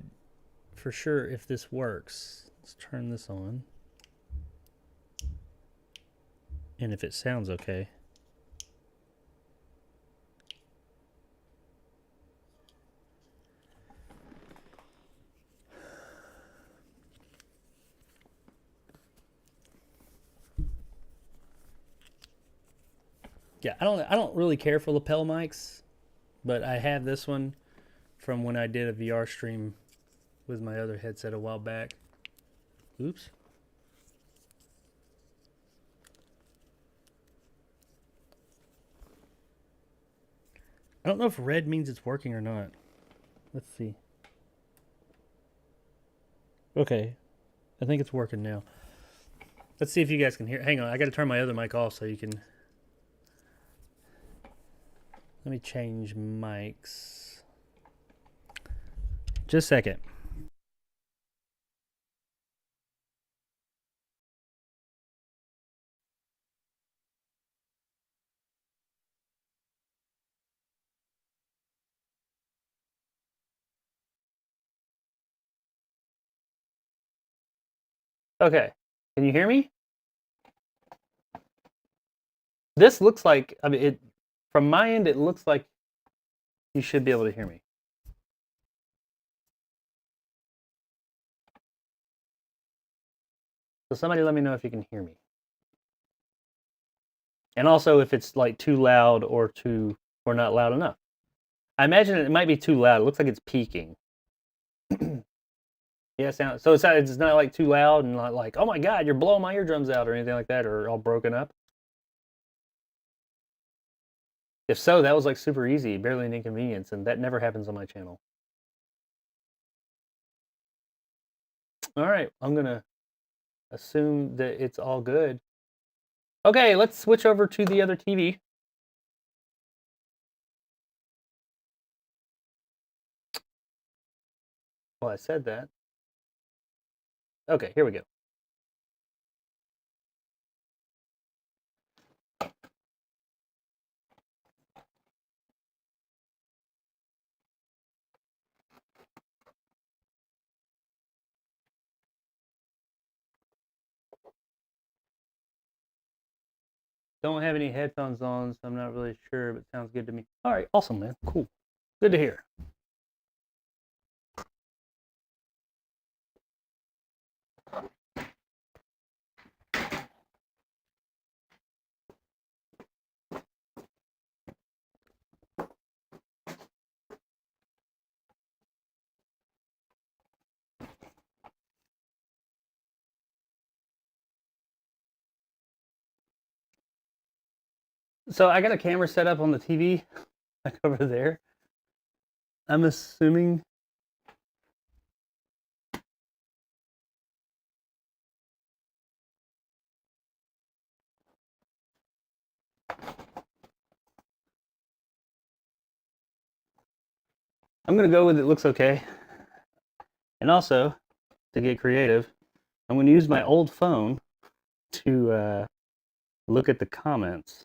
for sure if this works. Let's turn this on. And if it sounds okay. Yeah, I don't really care for lapel mics, but I have this one from when I did a VR stream with my other headset a while back. Oops. I don't know if red means it's working or not. Let's see. Okay. I think it's working now. Let's see if you guys can hear. Hang on, I got to turn my other mic off so you can. Let me change mics. Just a second. Okay. Can you hear me? This looks like, I mean, from my end, it looks like you should be able to hear me. So somebody let me know if you can hear me. And also if it's like too loud or not loud enough. I imagine it might be too loud. It looks like it's peaking. Yeah, so it's not like too loud and not like, oh my God, you're blowing my eardrums out or anything like that, or all broken up. If so, that was like super easy, barely an inconvenience, and that never happens on my channel. All right, I'm gonna assume that it's all good. Okay, let's switch over to the other TV. Well, I said that. Okay, here we go. Don't have any headphones on, so I'm not really sure, but sounds good to me. All right, awesome, man. Cool. Good to hear. So I got a camera set up on the TV, like over there. I'm assuming. I'm gonna go with it looks okay. And also, to get creative, I'm gonna use my old phone to look at the comments.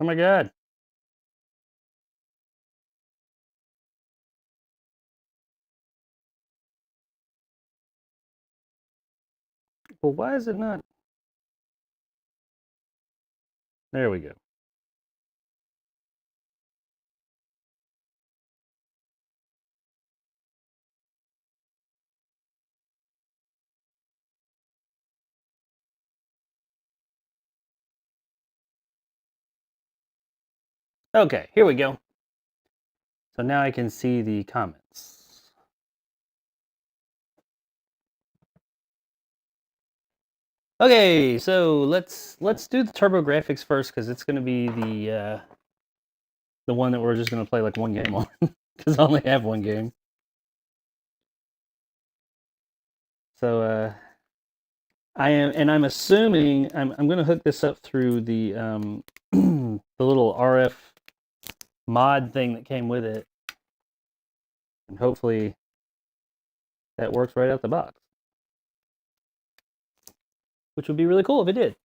Oh my god. Well, why is it not? There we go. Okay, here we go. So now I can see the comments. Okay, so let's do the Turbo Graphics first because it's going to be the one that we're just going to play like one game on because I only have one game. So I'm assuming I'm going to hook this up through the the little RF mod thing that came with it, and hopefully that works right out the box, which would be really cool if it did.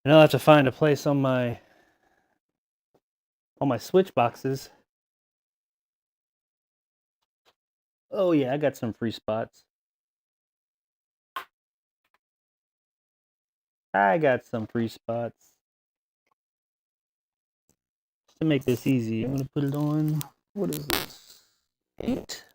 And I'll have to find a place on my Switch boxes. Oh yeah, I got some free spots. I got some free spots. Just to make this easy, I'm gonna put it on. What is this? 8.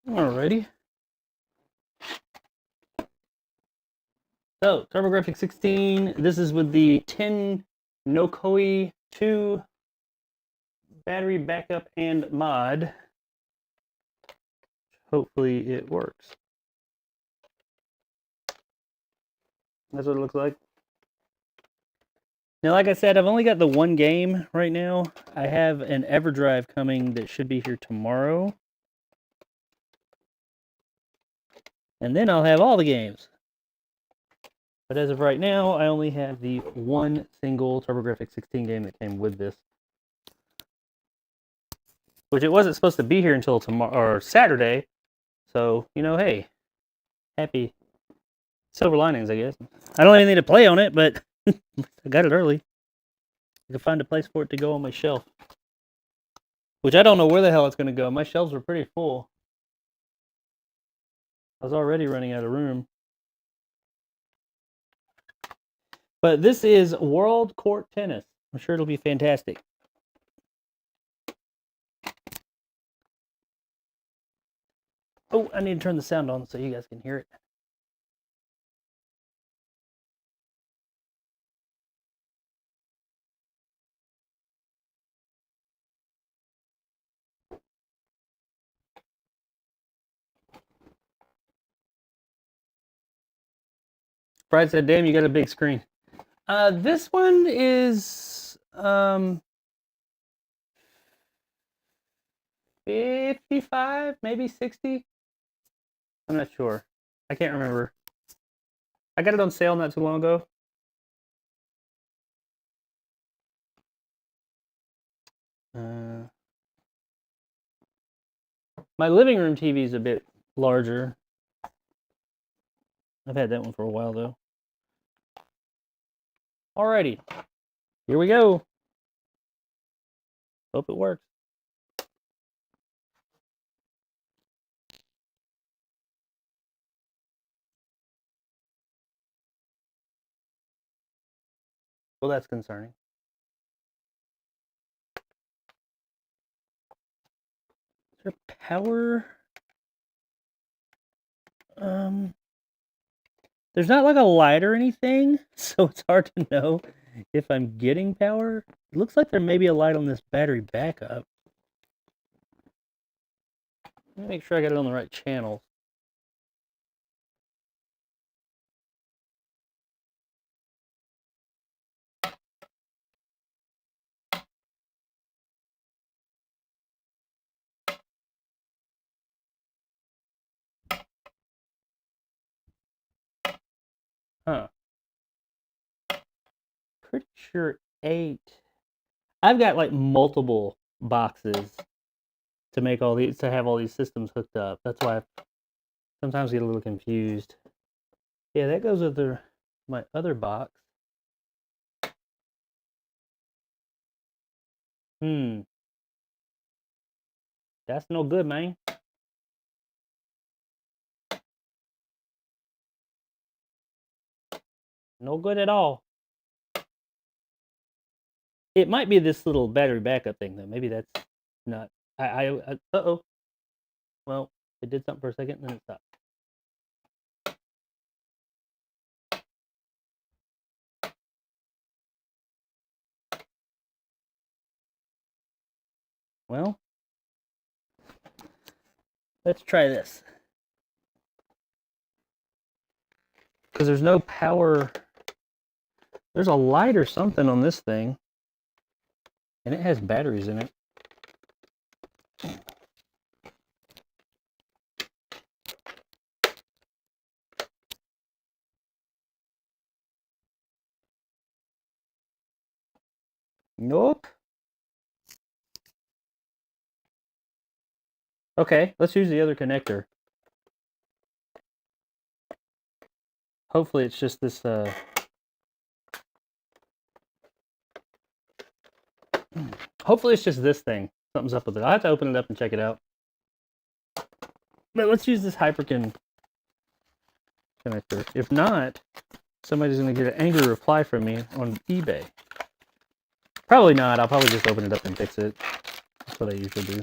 Alrighty. So, TurboGrafx 16. This is with the 10 Nokoi 2 battery backup and mod. Hopefully it works. That's what it looks like. Now, like I said, I've only got the one game right now. I have an EverDrive coming that should be here tomorrow. And then I'll have all the games. But as of right now, I only have the one single TurboGrafx 16 game that came with this. Which it wasn't supposed to be here until tomorrow or Saturday. So, you know, hey, happy silver linings, I guess. I don't even need to play on it, but I got it early. I can find a place for it to go on my shelf. Which I don't know where the hell it's going to go. My shelves were pretty full. I was already running out of room. But this is World Court Tennis. I'm sure it'll be fantastic. Oh, I need to turn the sound on so you guys can hear it. Brad said, damn, you got a big screen. This one is 55, maybe 60. I'm not sure. I can't remember. I got it on sale not too long ago. My living room TV is a bit larger. I've had that one for a while, though. Alrighty. Here we go. Hope it works. Well, that's concerning. Is there power? There's not like a light or anything, so it's hard to know if I'm getting power. It looks like there may be a light on this battery backup. Let me make sure I got it on the right channel. Huh. Pretty sure 8. I've got like multiple boxes to make all these, to have all these systems hooked up. That's why I sometimes get a little confused. Yeah, that goes with my other box. That's no good, man. No good at all. It might be this little battery backup thing, though. Maybe that's not. Uh-oh. Well, it did something for a second, and then it stopped. Well, let's try this. Because there's no power. There's a light or something on this thing. And it has batteries in it. Nope. Okay, let's use the other connector. Hopefully it's just this, hopefully it's just this thing. Something's up with it. I'll have to open it up and check it out. But let's use this Hyperkin connector. If not, somebody's going to get an angry reply from me on eBay. Probably not. I'll probably just open it up and fix it. That's what I usually do.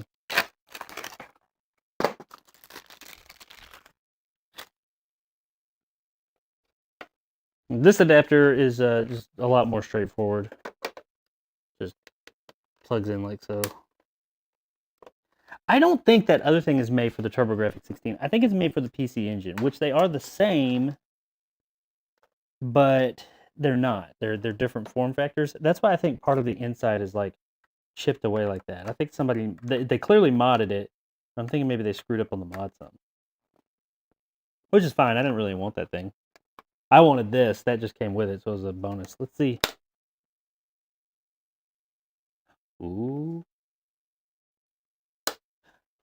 This adapter is just a lot more straightforward. Just plugs in like so. I don't think that other thing is made for the TurboGrafx 16. I think it's made for the PC Engine, which they are the same, but they're not. They're different form factors. That's why I think part of the inside is like chipped away like that. I think they clearly modded it. I'm thinking maybe they screwed up on the mod some. Which is fine. I didn't really want that thing. I wanted this. That just came with it, so it was a bonus. Let's see. Ooh.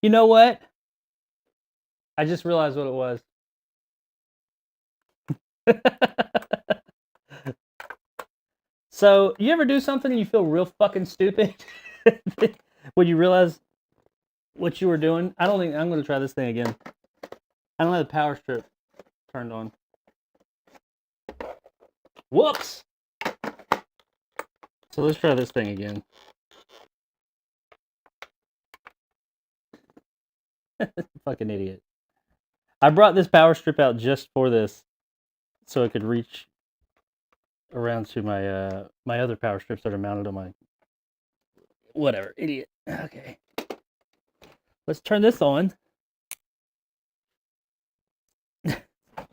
You know what? I just realized what it was. So, you ever do something and you feel real fucking stupid? When you realize what you were doing. I don't think I'm going to try this thing again. I don't have the power strip turned on. Whoops! So let's try this thing again. Fucking idiot. I brought this power strip out just for this, so it could reach around to my my other power strips that are mounted on my... Whatever, idiot. Okay. Let's turn this on.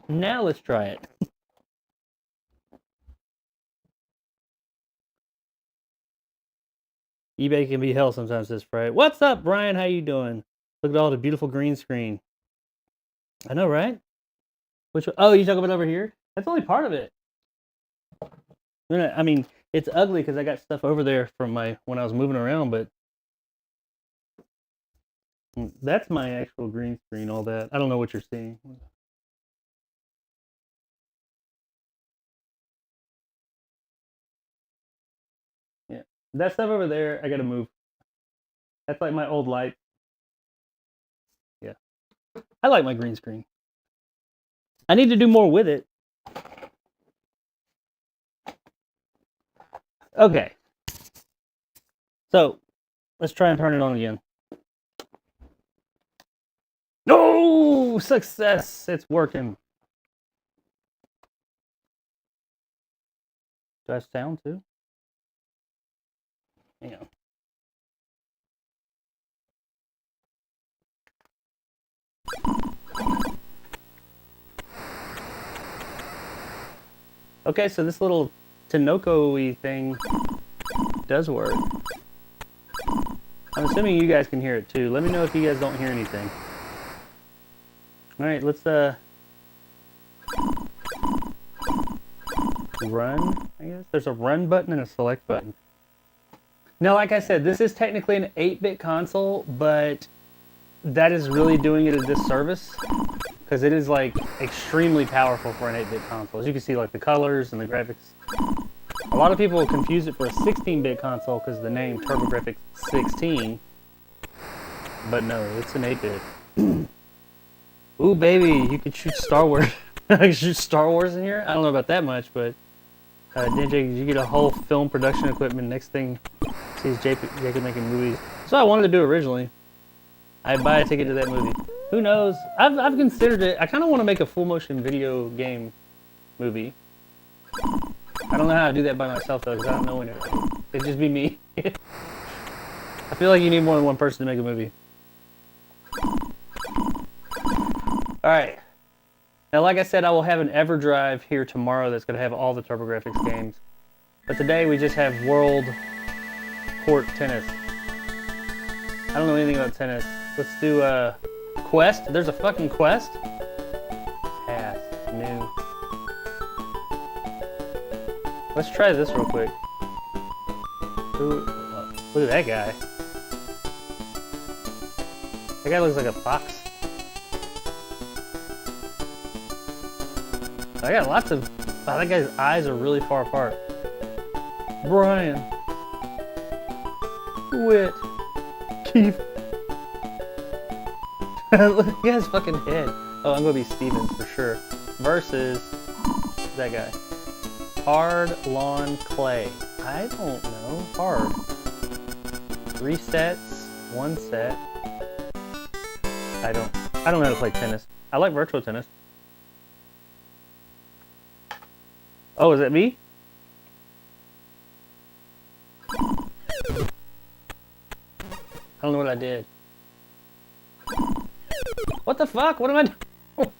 Now let's try it. eBay can be hell sometimes, says Fred. What's up, Brian? How you doing? Look at all the beautiful green screen. I know, right? Which one? Oh, you talking about over here? That's only part of it. I mean, it's ugly because I got stuff over there from when I was moving around, but that's my actual green screen, all that. I don't know what you're seeing. Yeah. That stuff over there, I gotta move. That's like my old light. Yeah. I like my green screen. I need to do more with it. Okay. So, let's try and turn it on again. No! Success! It's working. Do I have sound too? Hang on. Okay, so this little Tinoco-y thing does work. I'm assuming you guys can hear it too. Let me know if you guys don't hear anything. Alright, let's run, I guess. There's a run button and a select button. Now, like I said, this is technically an 8-bit console, but that is really doing it a disservice because it is like extremely powerful for an 8-bit console. As you can see, like the colors and the graphics. A lot of people will confuse it for a 16-bit console because of the name Turbo GRAFX 16. But no, it's an 8-bit. Ooh, baby, you could shoot Star Wars. I can shoot Star Wars in here? I don't know about that much, but DJ, you get a whole film production equipment. Next thing, sees Jacob making movies. So I wanted to do originally. I'd buy a ticket to that movie. Who knows? I've considered it. I kind of want to make a full motion video game movie. I don't know how to do that by myself though, because I don't know when it'd just be me. I feel like you need more than one person to make a movie. Alright. Now, like I said, I will have an EverDrive here tomorrow that's going to have all the TurboGrafx games. But today we just have World Court Tennis. I don't know anything about tennis. Let's do Quest. There's a fucking Quest? Pass. New. Let's try this real quick. Ooh, look at that guy. That guy looks like a fox. I got lots of... Wow, that guy's eyes are really far apart. Brian. Quit. Keith. Look at his fucking head. Oh, I'm gonna be Stevens for sure. Versus... that guy. Hard Lawn Clay. I don't know. Hard. 3 sets. 1 set. I don't know how to play tennis. I like virtual tennis. Oh, is that me? I don't know what I did. What the fuck? What am I doing?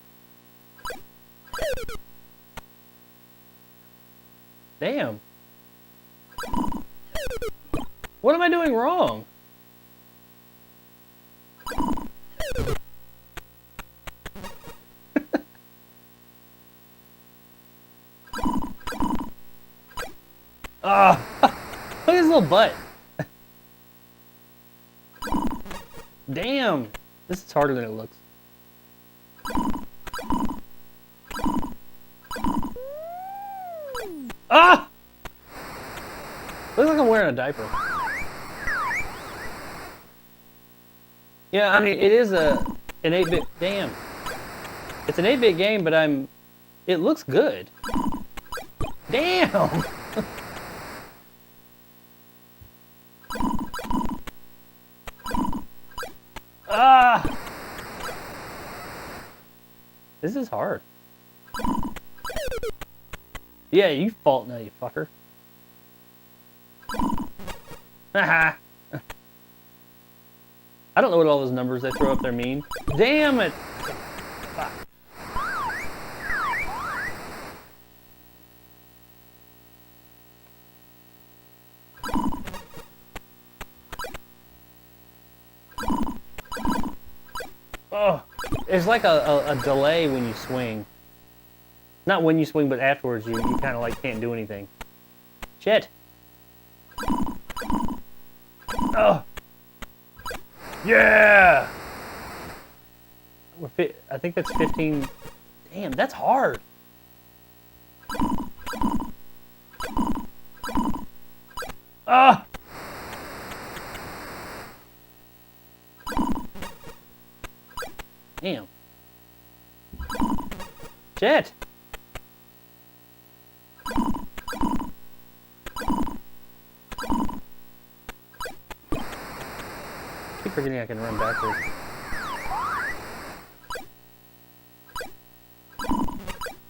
Damn. What am I doing wrong? Ah! Look at his little butt. Damn! This is harder than it looks. Ah! Looks like I'm wearing a diaper. Yeah, I mean, it is an 8-bit. Damn. It's an 8-bit game, but it looks good. Damn! Ah! This is hard. Yeah, you fault now, you fucker. Haha. I don't know what all those numbers they throw up there mean. Damn it! Fuck. Oh, there's like a delay when you swing. Not when you swing, but afterwards you kind of like can't do anything. Shit. Oh. Yeah. I think that's 15. Damn, that's hard. Ah. Damn. Shit. I keep forgetting I can run backwards.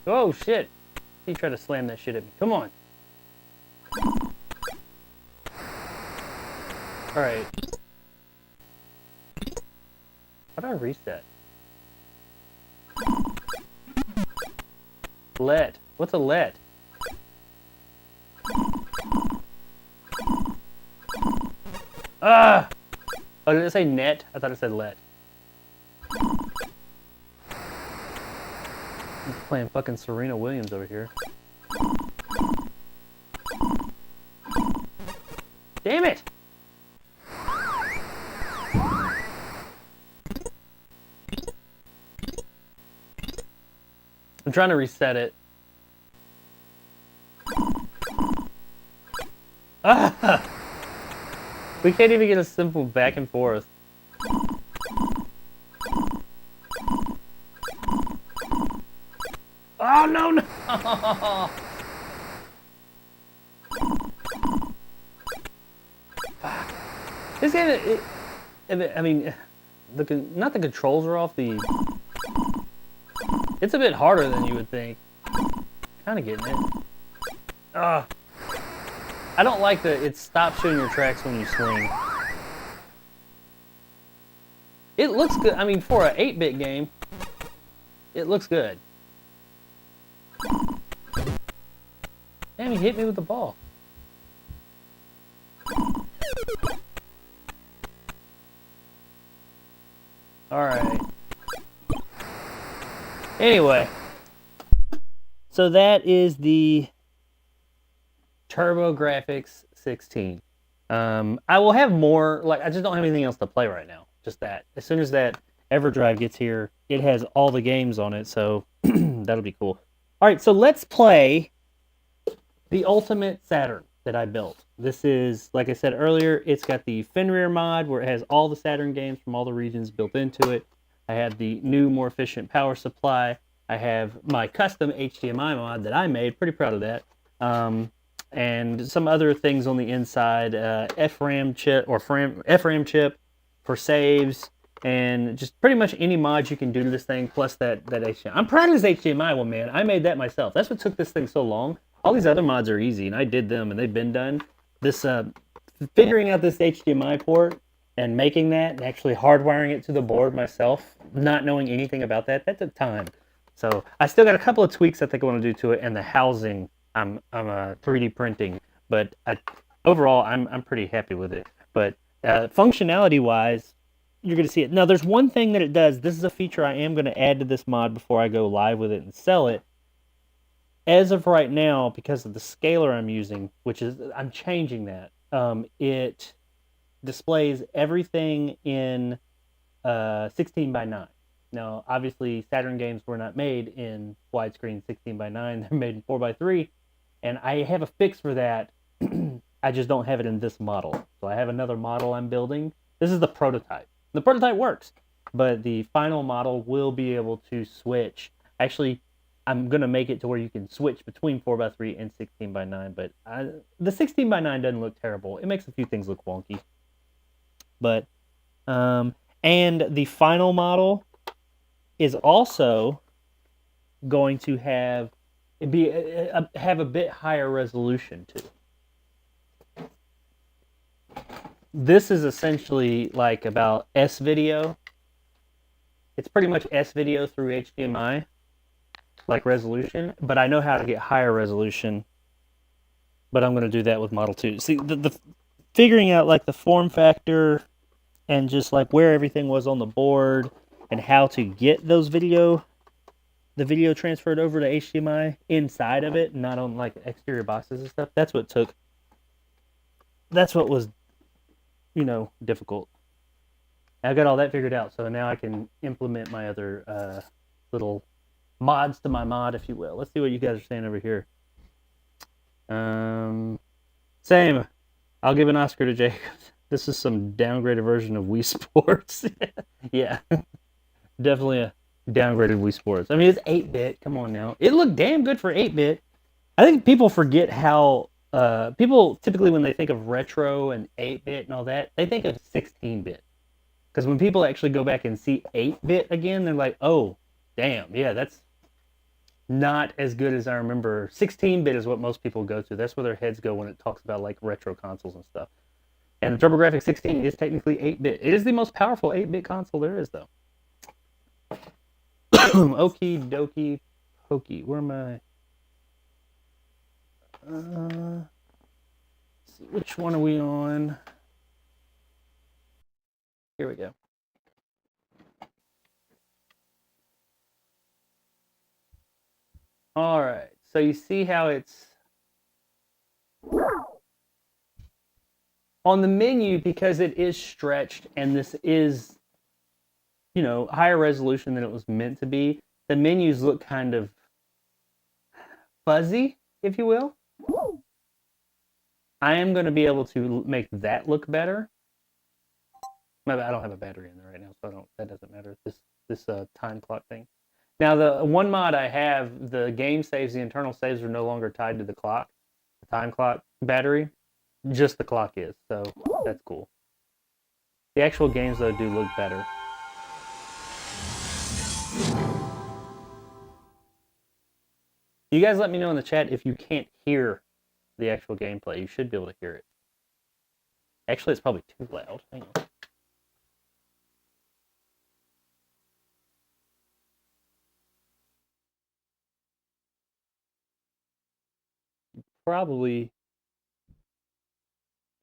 Oh shit! He tried to slam that shit at me. Come on. All right. How do I reset? Let. What's a let? Ah! Oh, did it say net? I thought it said let. I'm playing fucking Serena Williams over here. Damn it! I'm trying to reset it. Ah! We can't even get a simple back and forth. Oh no no! This game, I mean, not the controls are off. It's a bit harder than you would think. Kind of getting it. I don't like it stops showing your tracks when you swing. It looks good. I mean, for an 8-bit game, it looks good. Damn, he hit me with the ball. Alright. Anyway. So that is the Turbo GRAFX 16. I will have more, I just don't have anything else to play right now. Just that. As soon as that EverDrive gets here, it has all the games on it, so that'll be cool. Alright, so let's play the Ultimate Saturn that I built. This is, like I said earlier, it's got the Fenrir mod where it has all the Saturn games from all the regions built into it. I have the new, more efficient power supply. I have my custom HDMI mod that I made. Pretty proud of that. And some other things on the inside. FRAM chip or FRAM chip for saves, and just pretty much any mods you can do to this thing, plus that HDMI. I'm proud of this HDMI one, man. I made that myself. That's what took this thing so long. All these other mods are easy, and I did them, and they've been done. This figuring out this HDMI port and making that, and actually hardwiring it to the board myself, not knowing anything about that took time. So I still got a couple of tweaks I think I want to do to it, and the housing I'm 3D printing, but overall I'm pretty happy with it. But functionality-wise, you're going to see it. Now, there's one thing that it does. This is a feature I am going to add to this mod before I go live with it and sell it. As of right now, because of the scaler I'm using, which is, I'm changing that, it displays everything in 16:9. Now, obviously, Saturn games were not made in widescreen 16:9. They're made in 4:3, and I have a fix for that. I just don't have it in this model. So I have another model I'm building. This is the prototype. The prototype works, but the final model will be able to switch. Actually, I'm gonna make it to where you can switch between 4x3 and 16:9. But the 16:9 doesn't look terrible. It makes a few things look wonky. But and the final model is also going to have a bit higher resolution too. This is essentially like about S video. It's pretty much S video through HDMI, like resolution, but I know how to get higher resolution. But I'm going to do that with Model 2. See, the figuring out like the form factor and just like where everything was on the board and how to get the video transferred over to HDMI inside of it, not on like exterior boxes and stuff. That's what was, difficult. I got all that figured out, so now I can implement my other little mods to my mod, if you will. Let's see what you guys are saying over here. Same. I'll give an Oscar to Jacobs. This is some downgraded version of Wii Sports. Yeah, definitely a downgraded Wii Sports. I mean, it's 8-bit. Come on now. It looked damn good for 8-bit. I think people forget how people typically, when they think of retro and 8-bit and all that, they think of 16-bit. Because when people actually go back and see 8-bit again, they're like, oh, damn, yeah, that's not as good as I remember. 16-bit is what most people go to. That's where their heads go when it talks about like retro consoles and stuff. And the TurboGrafx 16 is technically 8-bit. It is the most powerful 8-bit console there is, though. Okie dokie pokey. Where am I? Let's see, which one are we on? Here we go. All right. So you see how it's on the menu, because it is stretched and this is, higher resolution than it was meant to be. The menus look kind of fuzzy, if you will. I am going to be able to make that look better. I don't have a battery in there right now, so that doesn't matter. This time clock thing. Now, the one mod I have, the game saves, the internal saves are no longer tied to the clock, the time clock battery. Just the clock is, so that's cool. The actual games, though, do look better. You guys let me know in the chat if you can't hear the actual gameplay. You should be able to hear it. Actually, it's probably too loud. Hang on. Probably,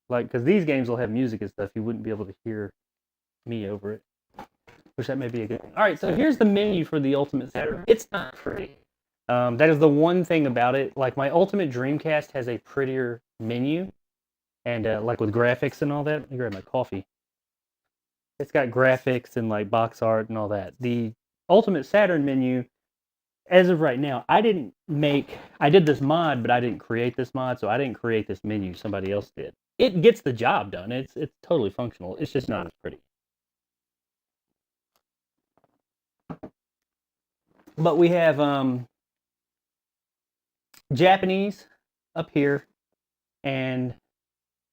like, because these games will have music and stuff, you wouldn't be able to hear me over it. Which that may be a good thing. All right, so here's the menu for the Ultimate Saturn. It's not pretty. That is the one thing about it. Like, my Ultimate Dreamcast has a prettier menu, and like with graphics and all that. Let me grab my coffee. It's got graphics and like box art and all that. The Ultimate Saturn menu, as of right now, I did this mod, but I didn't create this mod, so I didn't create this menu. Somebody else did. It gets the job done. It's totally functional. It's just not as pretty. But we have Japanese up here and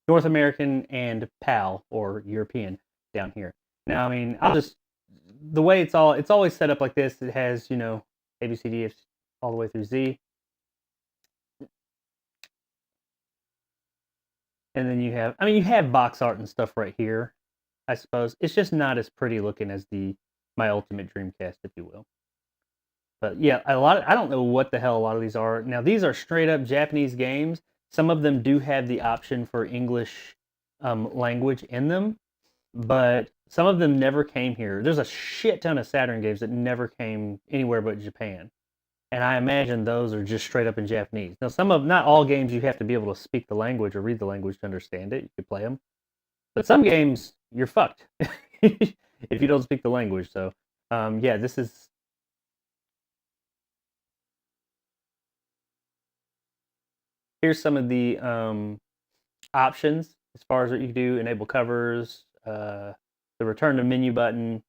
North American and PAL, or European, down here. Now, I mean, the way it's always set up like this. It has, A, B, C, D, F, all the way through Z. And then you have box art and stuff right here, I suppose. It's just not as pretty looking as my Ultimate Dreamcast, if you will. But yeah, I don't know what the hell a lot of these are. Now, these are straight up Japanese games. Some of them do have the option for English language in them, but some of them never came here. There's a shit ton of Saturn games that never came anywhere but Japan. And I imagine those are just straight up in Japanese. Now, not all games you have to be able to speak the language or read the language to understand it. You could play them. But some games, you're fucked if you don't speak the language. So, yeah, this is... Here's some of the options as far as what you can do. Enable covers, the return to menu button,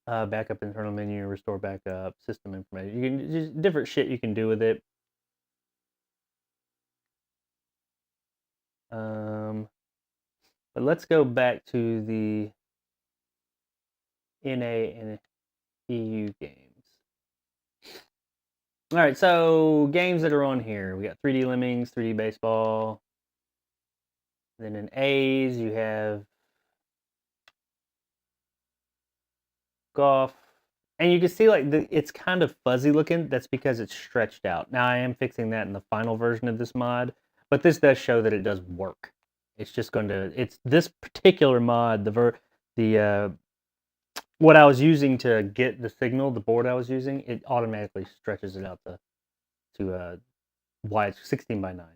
backup internal menu, restore backup, system information. You can just different shit you can do with it. But let's go back to the NA and EU games. All right, so games that are on here. We got 3D Lemmings, 3D Baseball. Then in A's, you have golf. And you can see like it's kind of fuzzy looking. That's because it's stretched out. Now I am fixing that in the final version of this mod, but this does show that it does work. It's just going to, it's this particular mod, what I was using to get the signal, the board I was using, it automatically stretches it out to why it's 16 by 9.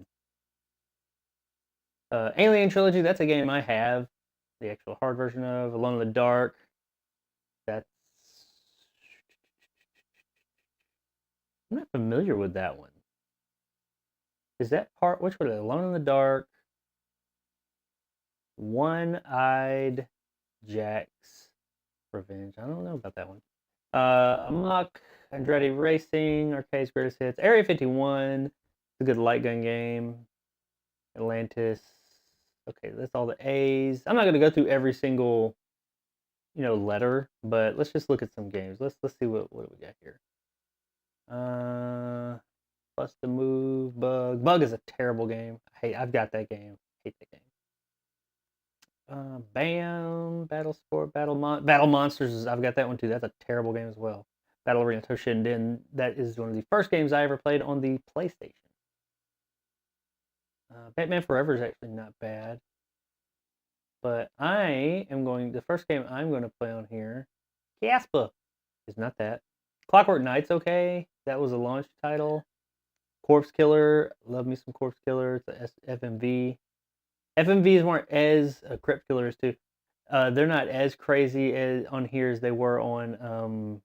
Alien Trilogy, that's a game I have the actual hard version of. Alone in the Dark, that's, I'm not familiar with that one. Is that part, which one? Alone in the Dark, One-Eyed Jack's Revenge. I don't know about that one. Amok, Andretti Racing, Arcade's Greatest Hits, Area 51, it's a good light gun game. Atlantis. Okay, that's all the A's. I'm not going to go through every single, letter, but let's just look at some games. Let's see what we got here. Bust a Move, Bug. Bug is a terrible game. I've got that game. I hate that game. Bam, Battle Sport, Battle Monsters. I've got that one too. That's a terrible game as well. Battle Arena Toshinden. That is one of the first games I ever played on the PlayStation. Batman Forever is actually not bad. But the first game I'm going to play on here, Caspa, is not that. Clockwork Knight's okay. That was a launch title. Corpse Killer, love me some Corpse Killer. It's a FMV. FMVs weren't as Crypt Killers too. They're not as crazy on here as they were on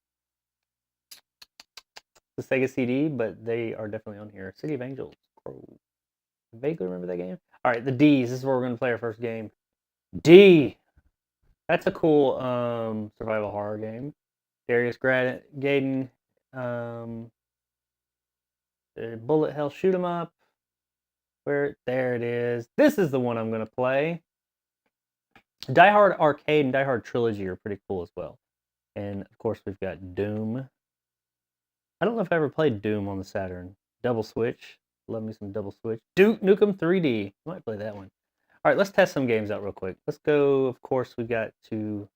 the Sega CD, but they are definitely on here. City of Angels. Crow. Vaguely remember that game. All right, the D's. This is where we're going to play our first game. D. That's a cool survival horror game. Darius Gaiden. Bullet Hell Shoot 'em Up. There it is. This is the one I'm going to play. Die Hard Arcade and Die Hard Trilogy are pretty cool as well. And, of course, we've got Doom. I don't know if I ever played Doom on the Saturn. Double Switch. Love me some Double Switch. Duke Nukem 3D. Might play that one. All right, let's test some games out real quick. Let's go, of course, we got to...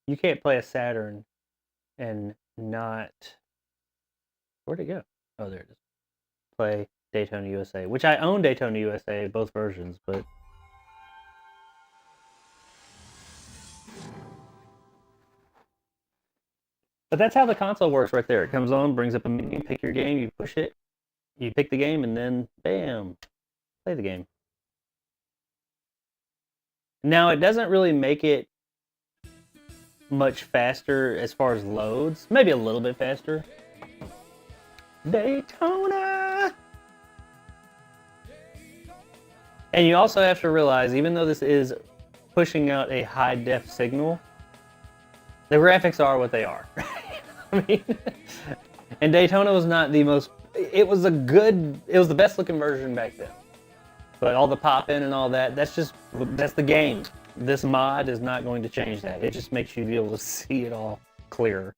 You can't play a Saturn and not... Where'd it go? Oh, there it is. Play Daytona USA, which I own Daytona USA, both versions, but... But that's how the console works right there. It comes on, brings up a menu, pick your game, you push it, you pick the game, and then, bam, play the game. Now, it doesn't really make it much faster as far as loads. Maybe a little bit faster. Daytona! And you also have to realize, even though this is pushing out a high-def signal, the graphics are what they are. I mean, and Daytona was not the most... It was the best-looking version back then. But all the pop-in and all that, that's the game. This mod is not going to change that. It just makes you be able to see it all clearer.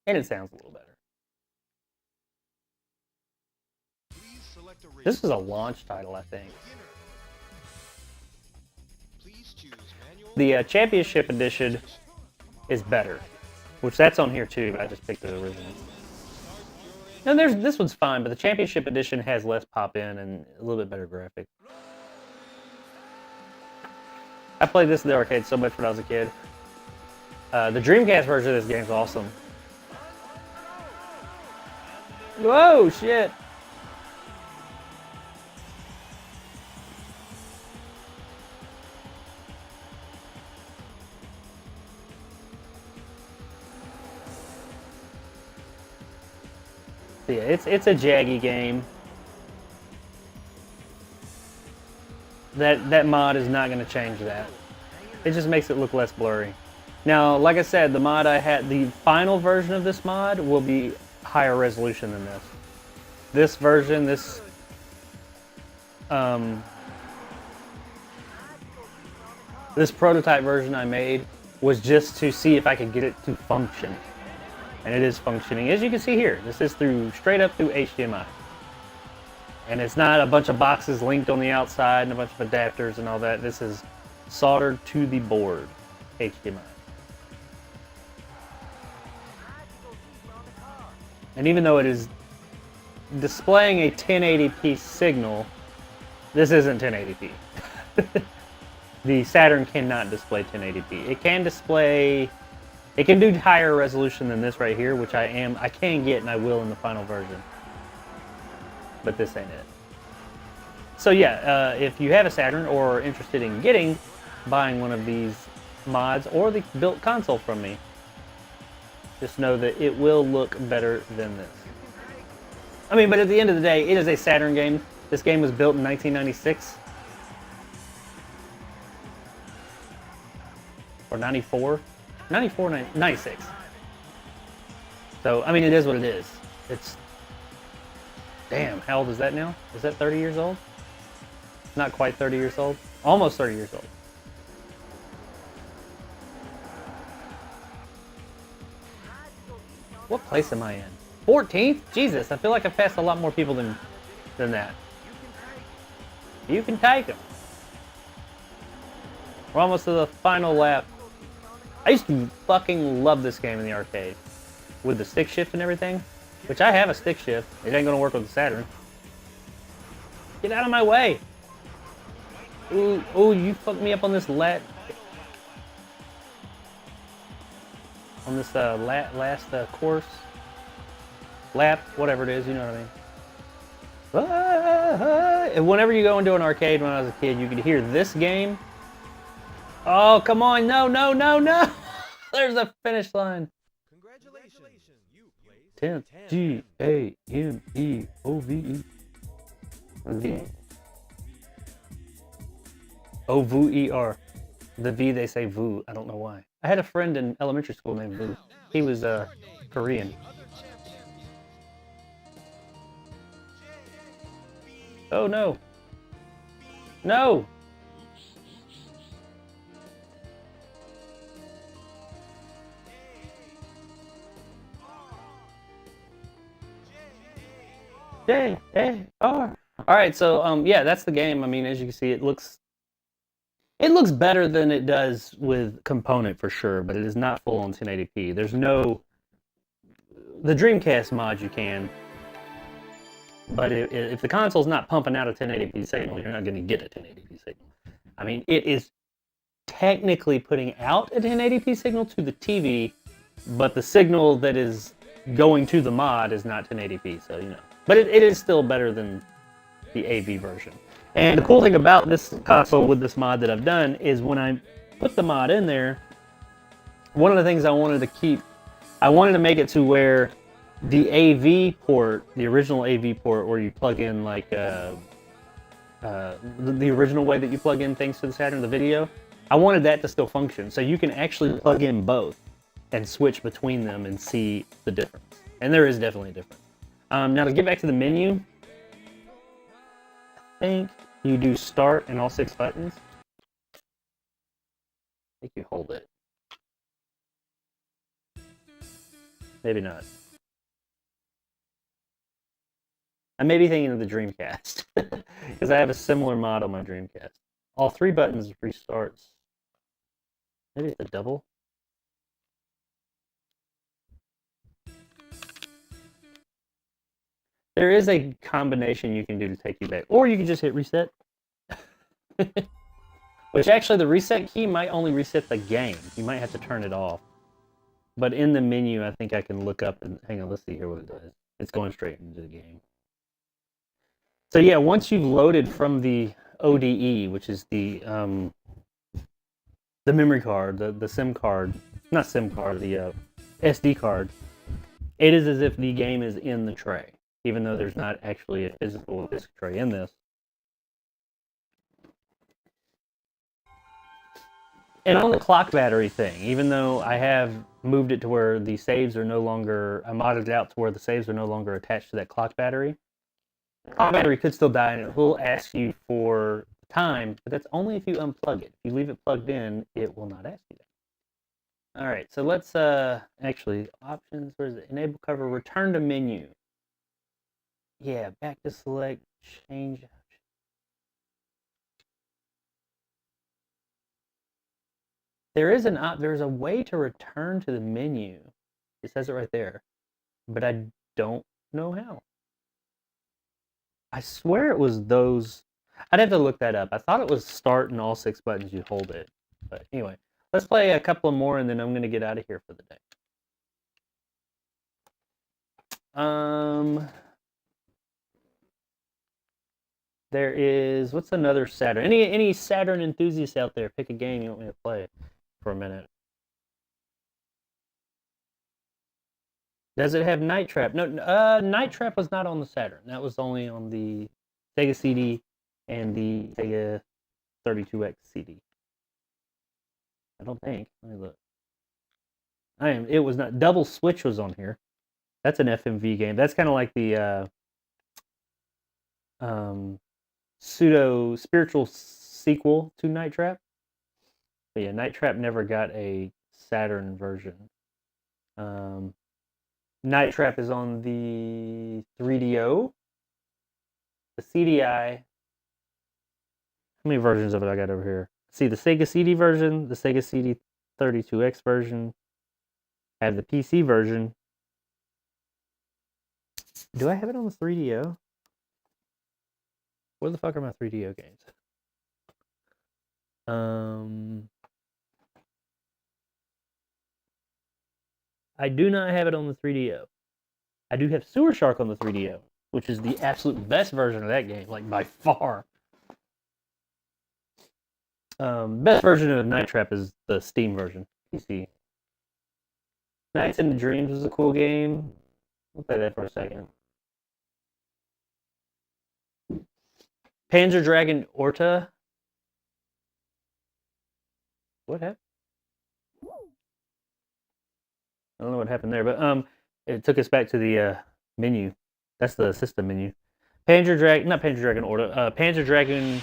And it sounds a little better. This is a launch title, I think. The Championship Edition is better, which that's on here too, but I just picked the original. And this one's fine, but the Championship Edition has less pop-in and a little bit better graphics. I played this in the arcade so much when I was a kid. The Dreamcast version of this game's awesome. Whoa, shit! Yeah, it's a jaggy game. That mod is not going to change that. It just makes it look less blurry. Now, like I said, the mod I had, the final version of this mod will be higher resolution than this. This version, this prototype version I made was just to see if I could get it to function. And it is functioning. As you can see here, this is straight up through HDMI. And it's not a bunch of boxes linked on the outside and a bunch of adapters and all that. This is soldered to the board, HDMI. And even though it is displaying a 1080p signal, this isn't 1080p. The Saturn cannot display 1080p. It can do higher resolution than this right here, which I can get and I will in the final version. But this ain't it. So yeah, if you have a Saturn or are interested in buying one of these mods or the built console from me, just know that it will look better than this. I mean, but at the end of the day, it is a Saturn game. This game was built in 1996. Or 94? 96. So, I mean, it is what it is. It's... Damn, how old is that now? Is that 30 years old? Not quite 30 years old. Almost 30 years old. What place am I in? 14th? Jesus, I feel like I've passed a lot more people than that. You can take them. We're almost to the final lap. I used to fucking love this game in the arcade. With the stick shift and everything. Which I have a stick shift. It ain't gonna work with the Saturn. Get out of my way! Ooh, ooh, you fucked me up on this last course. Lap, whatever it is, you know what I mean. And whenever you go into an arcade when I was a kid, you could hear this game. Oh, come on, no, no, no, no! There's a finish line. Congratulations, you placed 10th, G-A-M-E-O-V-E. V. O-V-E-R. The V, they say Vu. I don't know why. I had a friend in elementary school named Vu. He was Korean. Oh no. No! J-A-R. Alright, so yeah, that's the game. I mean, as you can see, it looks better than it does with Component for sure, but it is not full on 1080p. There's no... The Dreamcast mod you can, but if the console's not pumping out a 1080p signal, you're not going to get a 1080p signal. I mean, it is technically putting out a 1080p signal to the TV, but the signal that is going to the mod is not 1080p, so you know. But it is still better than the AV version. And the cool thing about this console with this mod that I've done is when I put the mod in there, one of the things I wanted to keep, I wanted to make it to where the AV port, the original AV port where you plug in like the original way that you plug in things to the Saturn, the video, I wanted that to still function. So you can actually plug in both and switch between them and see the difference. And there is definitely a difference. Now to get back to the menu, I think you do start and all 6 buttons. I think you hold it. Maybe not. I may be thinking of the Dreamcast, because I have a similar mod on my Dreamcast. All 3 buttons restarts. Maybe it's a double? There is a combination you can do to take you back. Or you can just hit reset. Which actually, the reset key might only reset the game. You might have to turn it off. But in the menu, I think I can look up and... Hang on, let's see here what it does. It's going straight into the game. So yeah, once you've loaded from the ODE, which is the memory card, the SIM card... Not SIM card, the SD card. It is as if the game is in the tray. Even though there's not actually a physical disc tray in this. And on the clock battery thing, even though I have moved it to where the saves are no longer, I modded it out to where the saves are no longer attached to that clock battery. The clock battery could still die, and it will ask you for time, but that's only if you unplug it. If you leave it plugged in, it will not ask you that. All right, so let's actually options. Where is it? Enable cover. Return to menu. Yeah, back to select. Change. There's a way to return to the menu. It says it right there, but I don't know how. I swear it was those. I'd have to look that up. I thought it was start and all 6 buttons you hold it. But anyway, let's play a couple more and then I'm gonna get out of here for the day. There is, what's another Saturn? Any Saturn enthusiasts out there? Pick a game you want me to play for a minute. Does it have Night Trap? No, Night Trap was not on the Saturn. That was only on the Sega CD and the Sega 32X CD. I don't think. Let me look. It was not. Double Switch was on here. That's an FMV game. That's kind of like the pseudo spiritual sequel to Night Trap. But yeah, Night Trap never got a Saturn version. Night Trap is on the 3DO, the CDI. How many versions of it I got over here? See, the Sega CD version, the Sega CD 32X version. I have the PC version. Do I have it on the 3DO? Where the fuck are my 3DO games? I do not have it on the 3DO. I do have Sewer Shark on the 3DO, which is the absolute best version of that game, like by far. Best version of Night Trap is the Steam version, PC. Nights into Dreams is a cool game. We'll play that for a second. Panzer Dragon Orta. What happened? I don't know what happened there, but it took us back to the menu. That's the system menu. Panzer Dragon, not Panzer Dragon Orta. Panzer Dragoon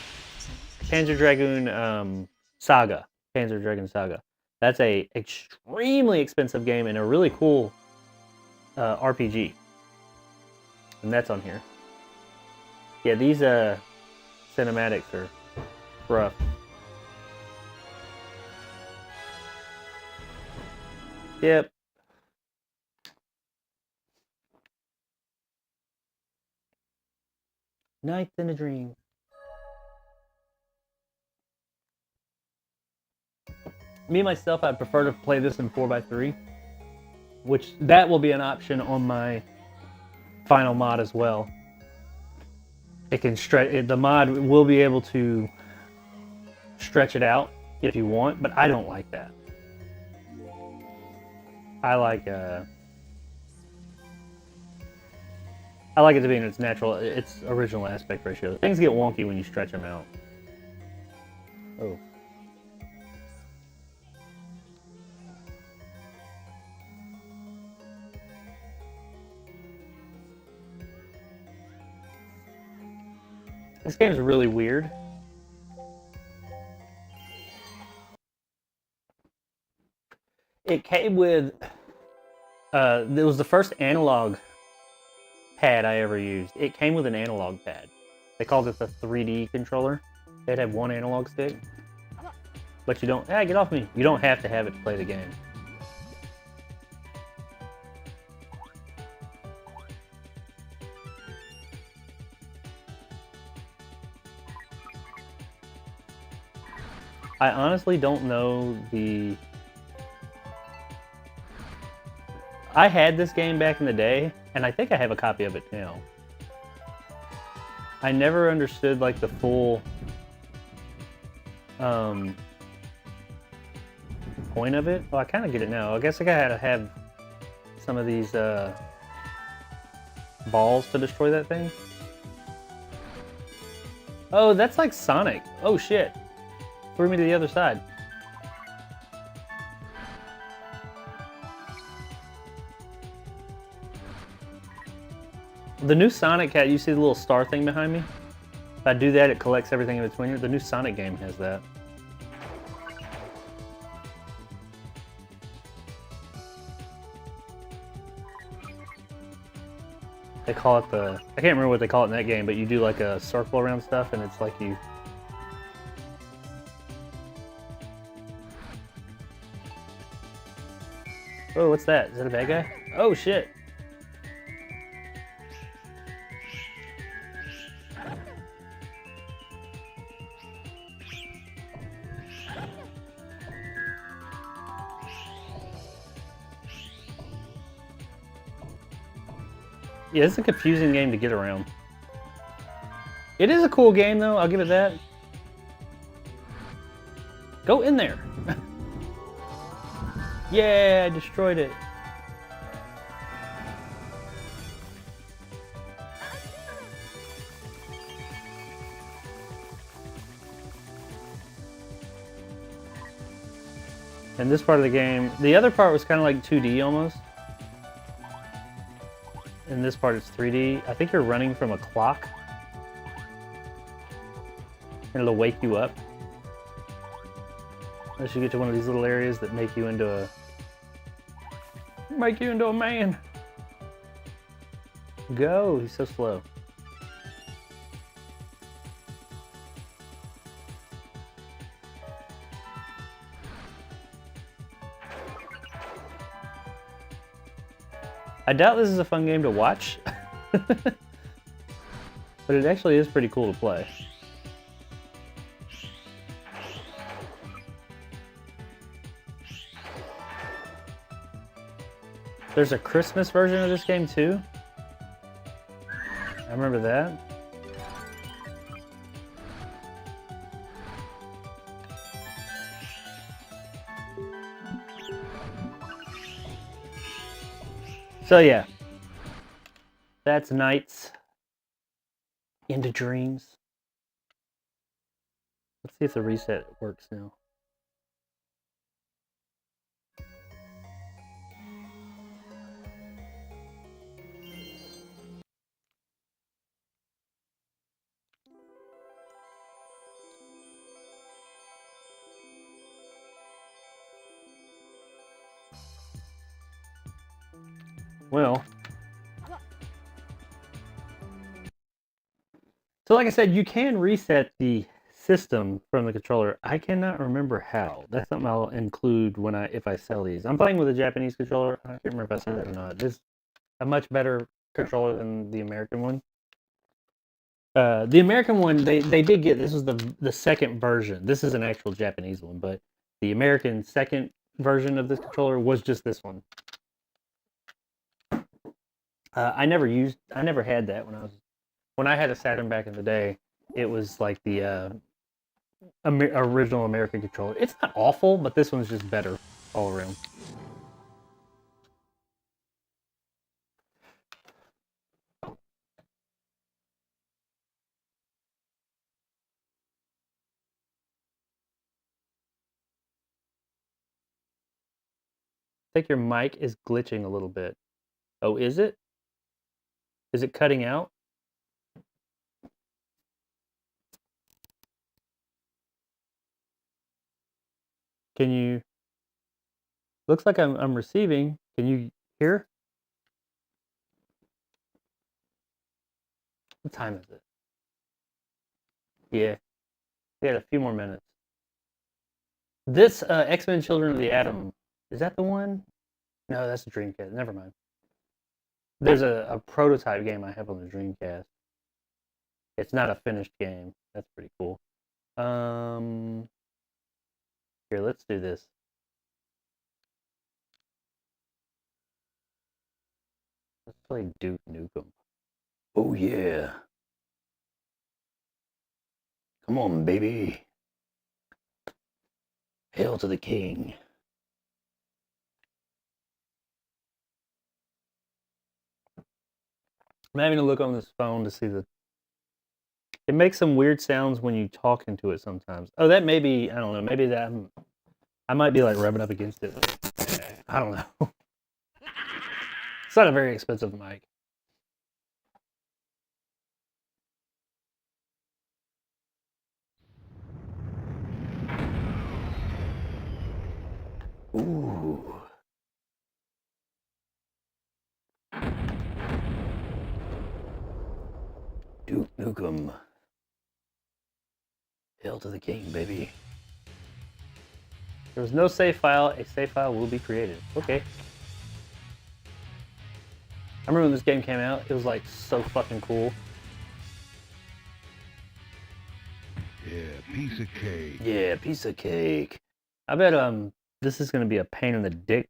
Saga. Panzer Dragon Saga. That's a extremely expensive game and a really cool RPG. And that's on here. Yeah, these cinematics are rough. Yep. Nights in a Dream. Me, myself, I'd prefer to play this in 4x3, which that will be an option on my final mod as well. It can stretch, the mod will be able to stretch it out if you want, but I don't like that. I like it to be in its natural, its original aspect ratio. Things get wonky when you stretch them out. Oh. This game's really weird. It came with, it was the first analog pad I ever used. It came with an analog pad. They called it the 3D controller. They'd have one analog stick. But you don't, get off me. You don't have to have it to play the game. I honestly don't know the... I had this game back in the day, and I think I have a copy of it now. I never understood, like, the full point of it. Well, I kind of get it now. I guess I gotta have some of these balls to destroy that thing. Oh, that's like Sonic. Oh, shit. Threw me to the other side. The new Sonic cat, you see the little star thing behind me? If I do that, it collects everything in between here. The new Sonic game has that. They call it the... I can't remember what they call it in that game, but you do like a circle around stuff, and it's like you... Oh, what's that? Is that a bad guy? Oh, shit. Yeah, it's a confusing game to get around. It is a cool game, though. I'll give it that. Go in there. Yeah, I destroyed it. And this part of the game, the other part was kind of like 2D almost. In this part, it's 3D. I think you're running from a clock. And it'll wake you up. Unless you get to one of these little areas that make you into a man. Go, he's so slow. I doubt this is a fun game to watch. But it actually is pretty cool to play. There's a Christmas version of this game too. I remember that. So yeah, that's Nights into Dreams. Let's see if the reset works now. Well, so like I said, you can reset the system from the controller. I cannot remember how. That's something I'll include when if I sell these. I'm playing with a Japanese controller. I can't remember if I said that or not. This is a much better controller than the American one. The American one, they did get, this was the second version. This is an actual Japanese one, but the American second version of this controller was just this one. I never had that when I had a Saturn back in the day. It was like the original American controller. It's not awful, but this one's just better all around. I think your mic is glitching a little bit. Oh, is it? Is it cutting out? Can you... Looks like I'm receiving. Can you hear? What time is it? Yeah. We got a few more minutes. This X-Men Children of the Atom, is that the one? No, that's a Dreamcast. Never mind. There's a prototype game I have on the Dreamcast. It's not a finished game. That's pretty cool. Here, let's do this. Let's play Duke Nukem. Oh yeah. Come on, baby. Hail to the king. I'm having to look on this phone to see it makes some weird sounds when you talk into it sometimes. Oh, that may be, I don't know, maybe that I might be like rubbing up against it. I don't know. It's not a very expensive mic. Ooh. Duke Nukem. Hail to the king, baby. There was no save file. A save file will be created. Okay. I remember when this game came out, it was like so fucking cool. Yeah, piece of cake. Yeah, piece of cake. I bet this is gonna be a pain in the dick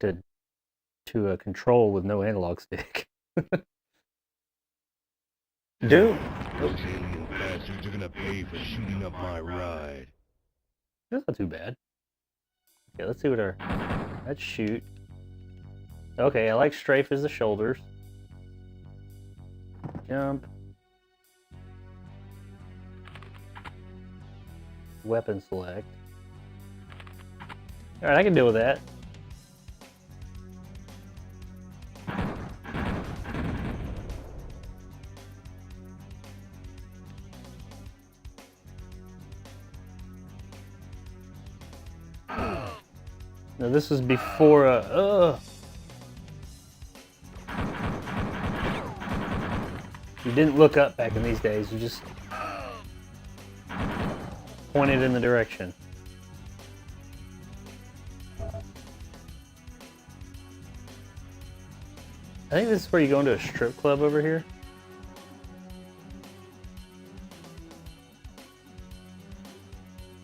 to control with no analog stick. Dude, Those alien bastards are gonna pay for shooting up my ride. that's not too bad. Okay, let's see what our... Let's shoot. Okay, I like strafe as the shoulders. Jump. Weapon select. Alright, I can deal with that. Now this is before you didn't look up back in these days, you just pointed in the direction. I think this is where you go into a strip club over here.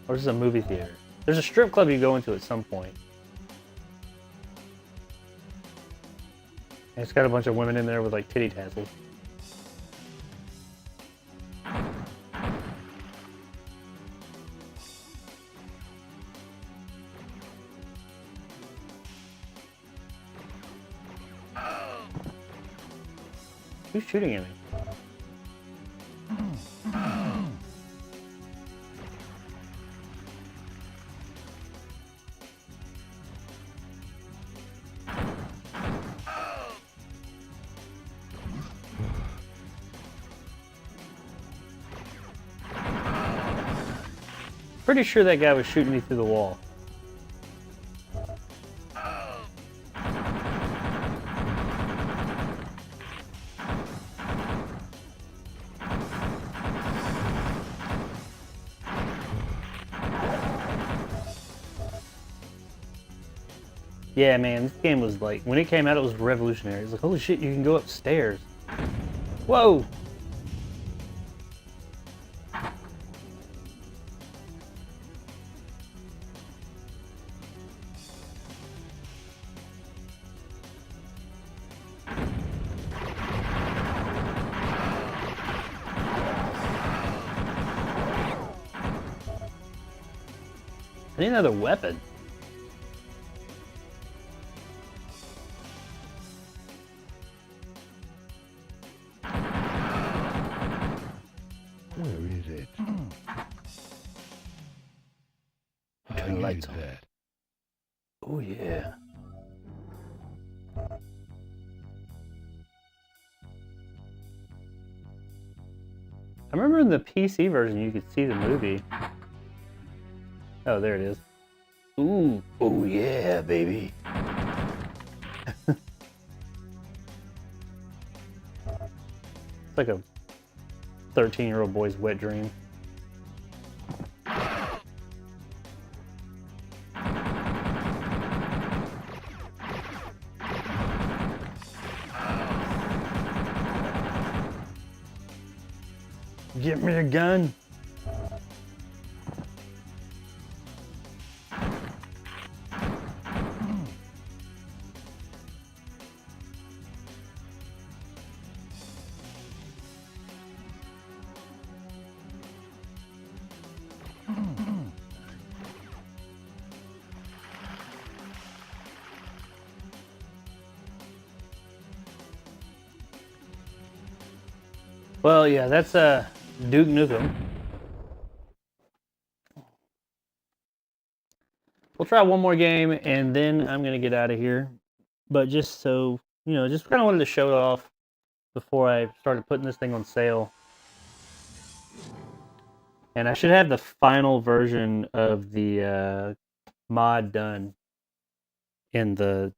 Or is this a movie theater? There's a strip club you go into at some point. And it's got a bunch of women in there with like titty tassels. Who's shooting at me? Pretty sure that guy was shooting me through the wall. Yeah, man, this game was like, when it came out, it was revolutionary. It was like, holy shit, you can go upstairs. Whoa! I need another weapon. Where is it? Turn the lights on. That. Oh yeah. I remember in the PC version you could see the movie. Oh, there it is. Ooh, oh yeah, baby. It's like a 13-year-old boy's wet dream. Get me a gun. Well, yeah, that's Duke Nukem. We'll try one more game and then I'm gonna get out of here. But just so you know, just kind of wanted to show it off before I started putting this thing on sale. And I should have the final version of the mod done in the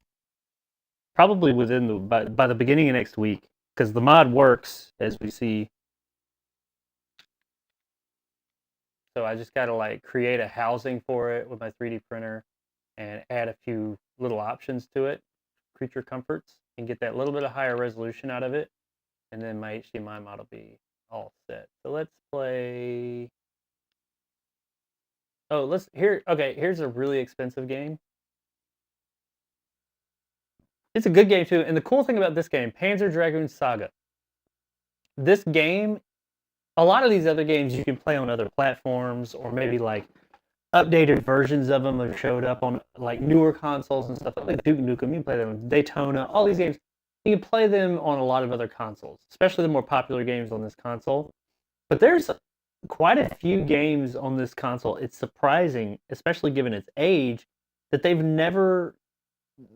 probably within the by the beginning of next week, because the mod works as we see. So I just gotta like create a housing for it with my 3D printer and add a few little options to it, creature comforts, and get that little bit of higher resolution out of it. And then my HDMI mod will be all set. So let's play. Oh, okay, here's a really expensive game. It's a good game too. And the cool thing about this game, Panzer Dragoon Saga. This game, a lot of these other games you can play on other platforms, or maybe like updated versions of them have showed up on like newer consoles and stuff like Duke Nukem. You can play them on Daytona. All these games, you can play them on a lot of other consoles, especially the more popular games on this console. But there's quite a few games on this console. It's surprising, especially given its age, that they've never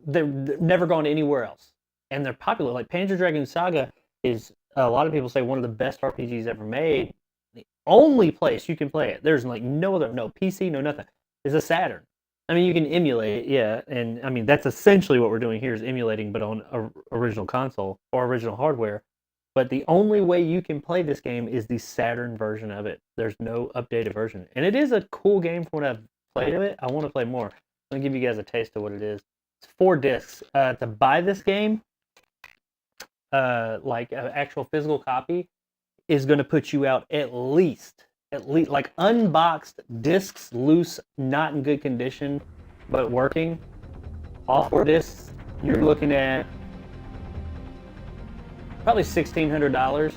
gone anywhere else, and they're popular. Like Panzer Dragoon Saga is, a lot of people say, one of the best RPGs ever made. The only place you can play it, there's like no PC, no nothing, is a Saturn. I mean, you can emulate it, yeah, and I mean that's essentially what we're doing here is emulating, but on a original console or original hardware. But the only way you can play this game is the Saturn version of it. There's no updated version. And it is a cool game from what I've played of it. I want to play more. I'm going to give you guys a taste of what it is. It's 4 discs. To buy this game, like an actual physical copy, is going to put you out at least, like unboxed, discs loose, not in good condition, but working. All 4 discs, you're looking at probably $1,600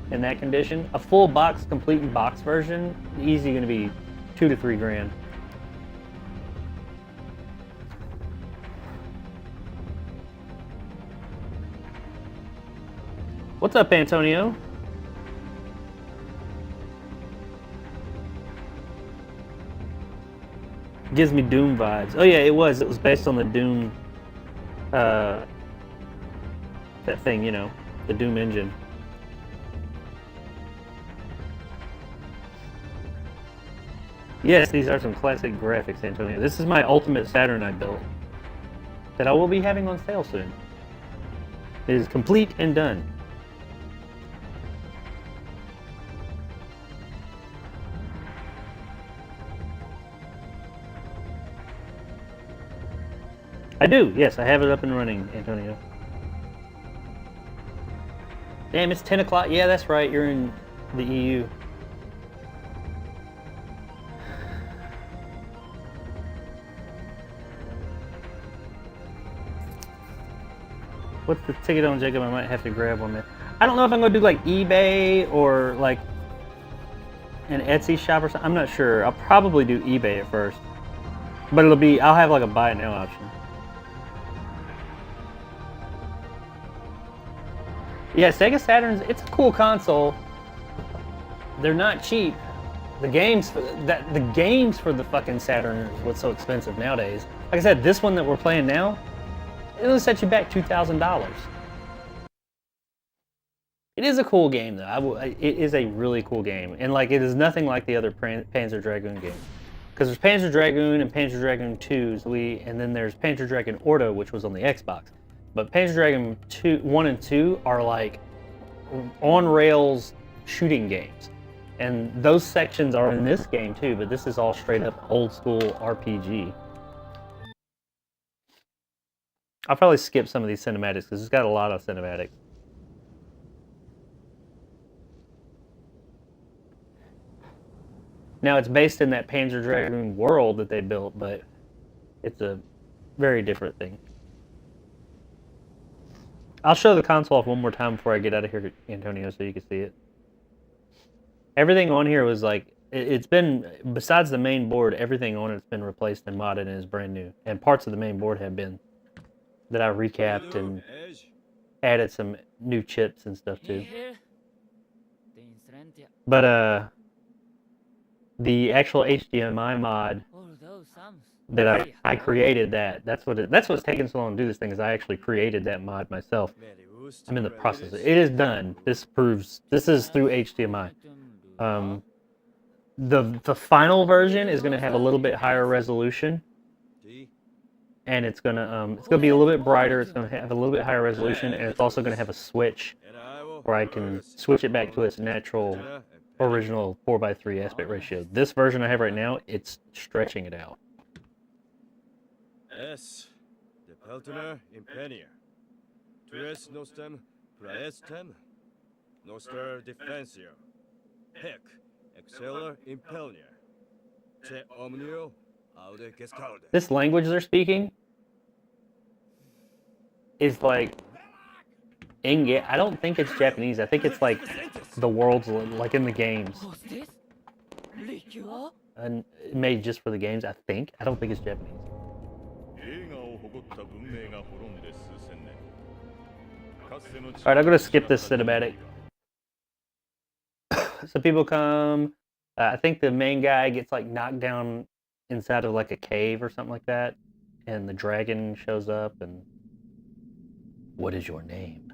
in that condition. A full box, complete box version, easy going to be $2 to $3 grand. What's up, Antonio? Gives me Doom vibes. Oh yeah, it was. It was based on the Doom, that thing, you know, the Doom engine. Yes, these are some classic graphics, Antonio. This is my ultimate Saturn I built that I will be having on sale soon. It is complete and done. I do, yes, I have it up and running, Antonio. Damn, it's 10 o'clock. Yeah, that's right, you're in the EU. What's the ticket on, Jacob? I might have to grab one there. I don't know if I'm going to do like eBay or like an Etsy shop or something. I'm not sure. I'll probably do eBay at first. But I'll have like a buy it now option. Yeah, Sega Saturns, it's a cool console. They're not cheap. The games for the fucking Saturn is what's so expensive nowadays. Like I said, this one that we're playing now, it'll set you back $2,000. It is a cool game though. It is a really cool game, and like it is nothing like the other Panzer Dragoon games. Because there's Panzer Dragoon and Panzer Dragoon 2s, and then there's Panzer Dragoon Ordo, which was on the Xbox. But Panzer Dragoon 1 and 2 are like on-rails shooting games. And those sections are in this game too, but this is all straight up old school RPG. I'll probably skip some of these cinematics because it's got a lot of cinematics. Now it's based in that Panzer Dragoon world that they built, but it's a very different thing. I'll show the console off one more time before I get out of here, Antonio, so you can see it. Everything on here was like, it's been, besides the main board, everything on it's been replaced and modded and is brand new. And parts of the main board have been, that I recapped and added some new chips and stuff too. But the actual HDMI mod that I created, that's what's taking so long to do this thing, is I actually created that mod myself. I'm in the process. It is done. This is through HDMI. The final version is going to have a little bit higher resolution, and it's gonna be a little bit brighter. It's gonna have a little bit higher resolution, and it's also gonna have a switch where I can switch it back to its natural, original 4:3 aspect ratio. This version I have right now, it's stretching it out. S. The Peltoner Impenia. Tres nostem praestem. Noster defensio. Hic. Exceller impelnier. Che omnio aude gescalde. This language they're speaking is like I don't think it's Japanese. I think it's like the world's like in the games. And made just for the games, I think. I don't think it's Japanese. Alright, I'm gonna skip this cinematic. So people come. I think the main guy gets like knocked down inside of like a cave or something like that, and the dragon shows up. And what is your name?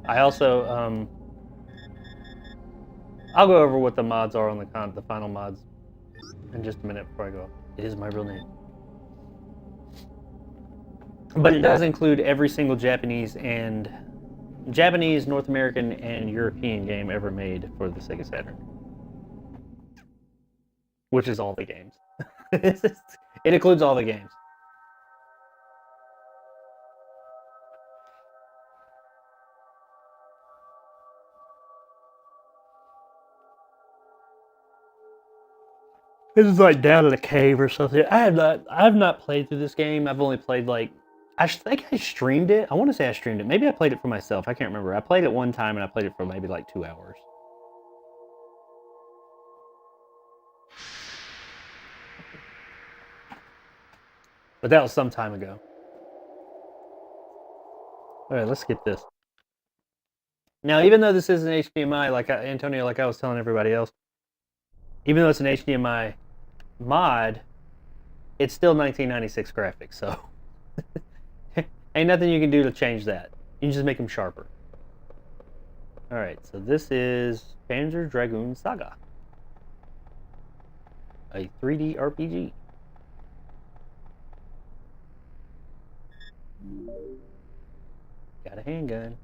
I also I'll go over what the mods are on the final mods in just a minute before I go. It is my real name. But it does include every single Japanese, North American, and European game ever made for the Sega Saturn. Which is all the games. It includes all the games. This is like down in a cave or something. I have not played through this game. I've only played like, I think I streamed it. I want to say I streamed it. Maybe I played it for myself. I can't remember. I played it one time and I played it for maybe like 2 hours. But that was some time ago. Alright, let's skip this. Now, even though this is an HDMI, Antonio, like I was telling everybody else, even though it's an HDMI mod, it's still 1996 graphics, so ain't nothing you can do to change that. You can just make them sharper. Alright, so this is Panzer Dragoon Saga, a 3D RPG. Got a handgun.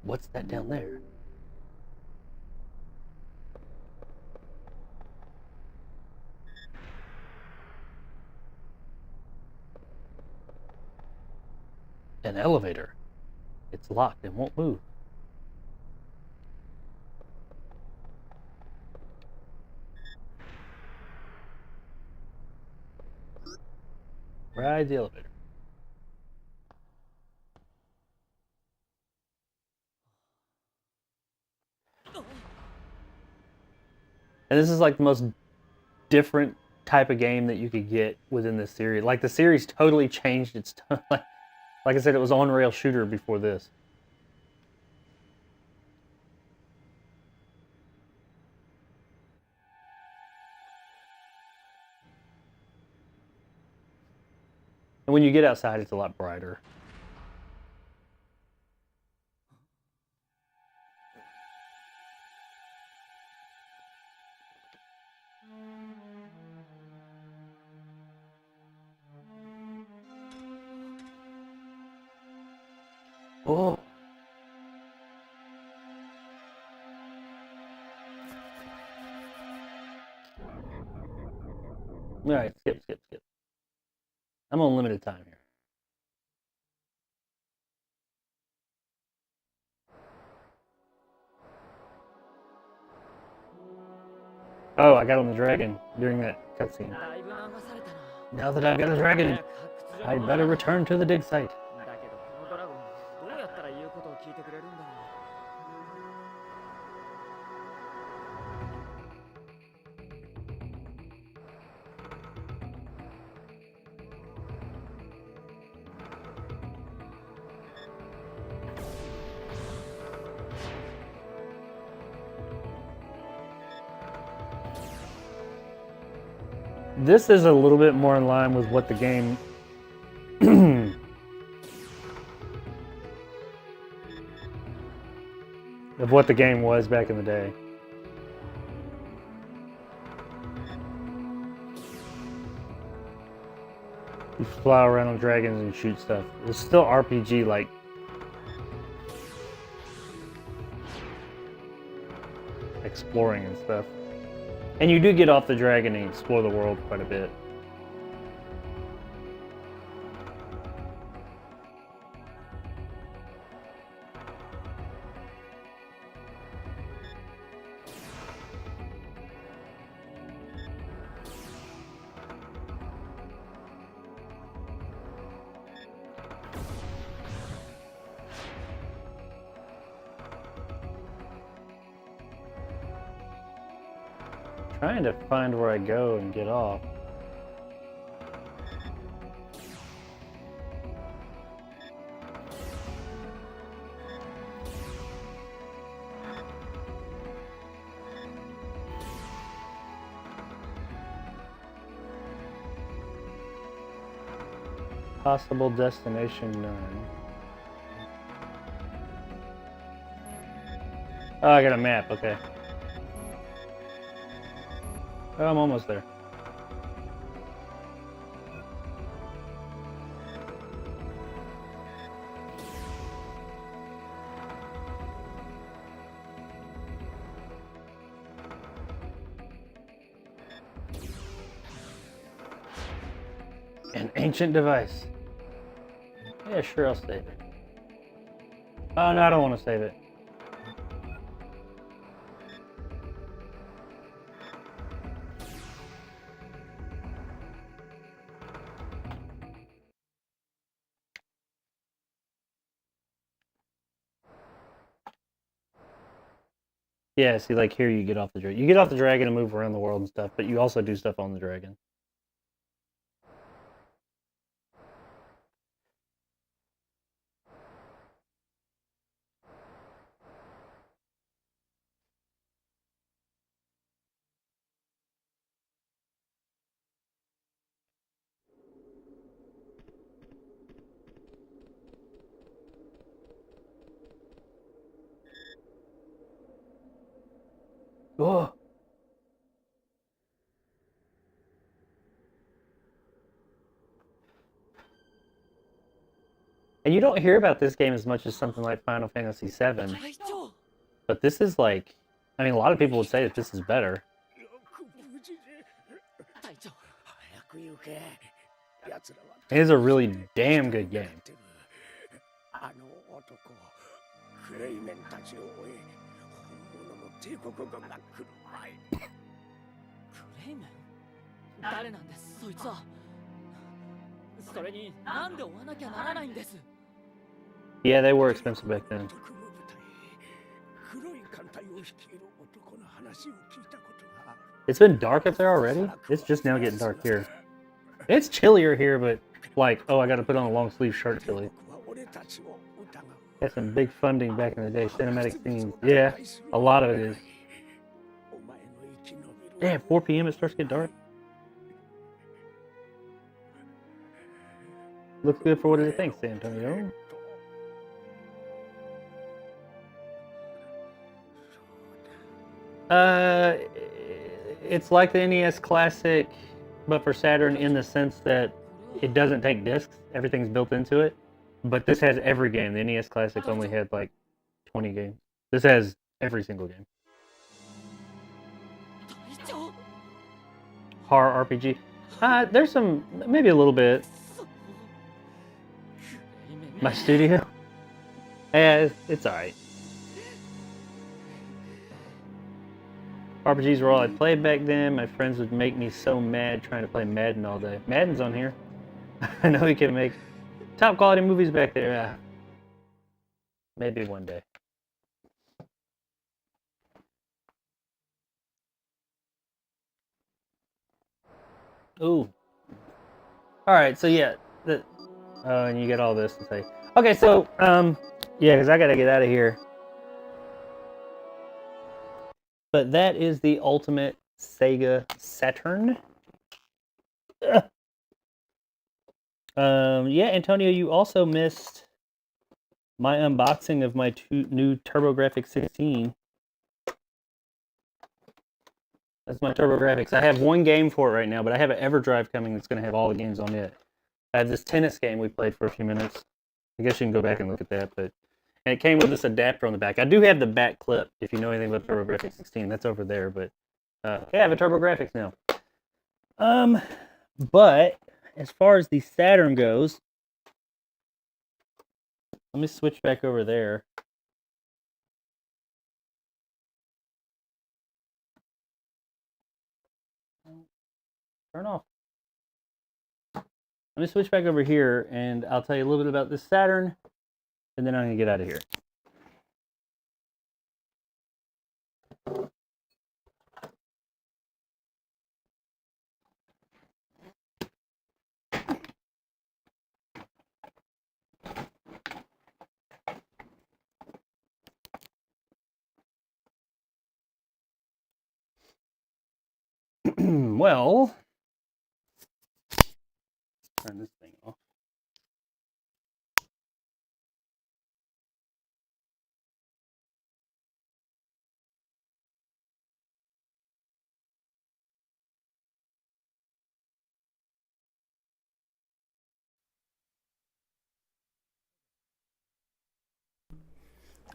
What's that down there? An elevator. It's locked and won't move. Ride the elevator. And this is like the most different type of game that you could get within this series. Like the series totally changed its like I said, it was on-rail shooter before this. And when you get outside, it's a lot brighter. Oh. Alright, skip. I'm on limited time here. Oh, I got on the dragon during that cutscene. Now that I've got a dragon, I'd better return to the dig site. This is a little bit more in line with what the game of what the game was back in the day. You fly around on dragons and shoot stuff. It's still RPG like. Exploring and stuff. And you do get off the dragon and explore the world quite a bit. Trying to find where I go and get off. Possible destination none. Oh, I got a map, okay. Oh, I'm almost there. An ancient device. Yeah, sure, I'll save it. Oh, no, I don't want to save it. Yeah, see, like here you get off the dragon. You get off the dragon and move around the world and stuff, but you also do stuff on the dragon. Oh. And you don't hear about this game as much as something like Final Fantasy VII. But this is like, I mean, a lot of people would say that this is better. It is a really damn good game. Yeah, they were expensive back then. It's been dark up there already? It's just now getting dark here. It's chillier here, but like, oh, I gotta put on a long sleeve shirt chilly. Had some big funding back in the day, cinematic scenes. Yeah, a lot of it is. Damn, 4 p.m. it starts to get dark. Looks good for what it thinks, Antonio. It's like the NES Classic, but for Saturn in the sense that it doesn't take discs. Everything's built into it. But this has every game. The NES Classic only had like 20 games. This has every single game. Horror RPG. There's some, maybe a little bit. My studio? Yeah, it's alright. RPGs were all I played back then. My friends would make me so mad trying to play Madden all day. Madden's on here. I know we can make top quality movies back there. Yeah. Maybe one day. Ooh. Alright, so yeah. And you get all this to say. Okay, so, yeah, because I gotta get out of here. But that is the ultimate SEGA Saturn. Yeah, Antonio, you also missed my unboxing of my new TURBO GRAFX 16. That's my TURBO GRAFX. I have one game for it right now, but I have an EverDrive coming that's going to have all the games on it. I have this tennis game we played for a few minutes. I guess you can go back and look at that, but and it came with this adapter on the back. I do have the back clip. If you know anything about TurboGrafx 16, that's over there. But yeah, I have a TurboGrafx now. But as far as the Saturn goes, let me switch back over there. Turn off. Let me switch back over here, and I'll tell you a little bit about this Saturn, and then I'm going to get out of here. Well, turn this thing off.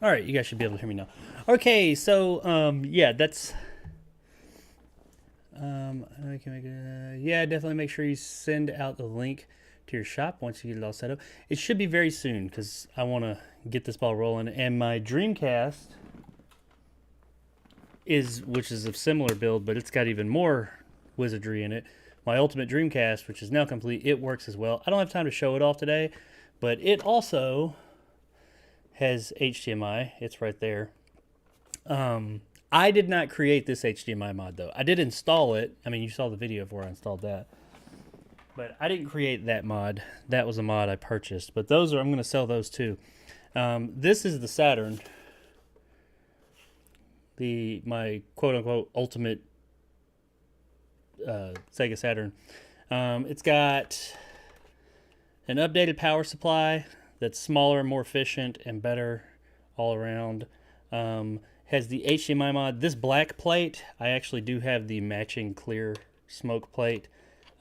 All right, you guys should be able to hear me now. Okay, so yeah, that's yeah, definitely make sure you send out the link to your shop once you get it all set up. It should be very soon because I want to get this ball rolling. And my Dreamcast which is a similar build, but it's got even more wizardry in it. My Ultimate Dreamcast, which is now complete, it works as well. I don't have time to show it off today, but it also has HDMI. It's right there. I did not create this HDMI mod, though. I did install it. I mean, you saw the video of where I installed that. But I didn't create that mod. That was a mod I purchased. But those I'm going to sell those too. This is the Saturn. My quote-unquote ultimate SEGA Saturn. It's got an updated power supply that's smaller, more efficient, and better all around. Has the HDMI mod. This black plate, I actually do have the matching clear smoke plate.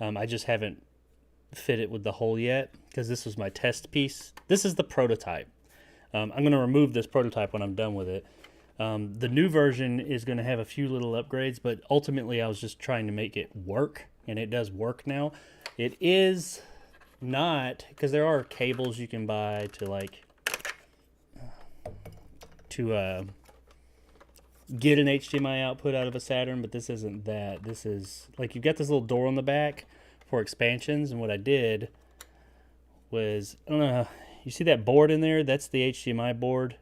I just haven't fit it with the hole yet because this was my test piece. This is the prototype. I'm going to remove this prototype when I'm done with it. The new version is going to have a few little upgrades, but ultimately I was just trying to make it work, and it does work now. It is not, because there are cables you can buy to get an HDMI output out of a Saturn, but this isn't that. This is like, you've got this little door on the back for expansions, and what I did was, I don't know, you see that board in there? That's the HDMI board.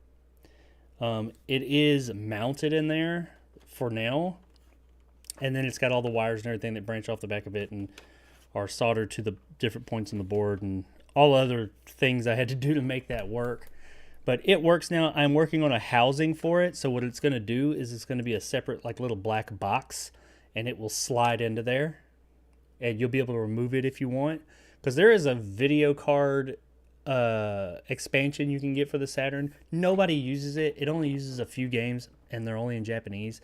It is mounted in there for now, and then it's got all the wires and everything that branch off the back of it and are soldered to the different points on the board and all other things I had to do to make that work. But it works now. I'm working on a housing for it. So what it's going to do is it's going to be a separate like little black box, and it will slide into there, and you'll be able to remove it if you want. Because there is a video card expansion you can get for the Saturn. Nobody uses it. It only uses a few games, and they're only in Japanese.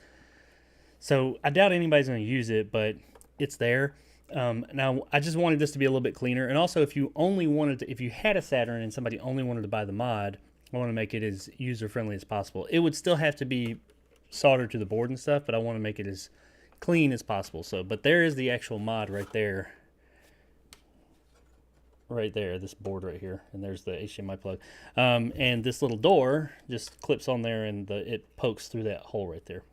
So I doubt anybody's going to use it, but it's there. Now, I just wanted this to be a little bit cleaner. And also, if you had a Saturn and somebody only wanted to buy the mod, I want to make it as user-friendly as possible. It would still have to be soldered to the board and stuff, but I want to make it as clean as possible. So, but there is the actual mod right there. Right there, this board right here. And there's the HDMI plug. And this little door just clips on there, and it pokes through that hole right there.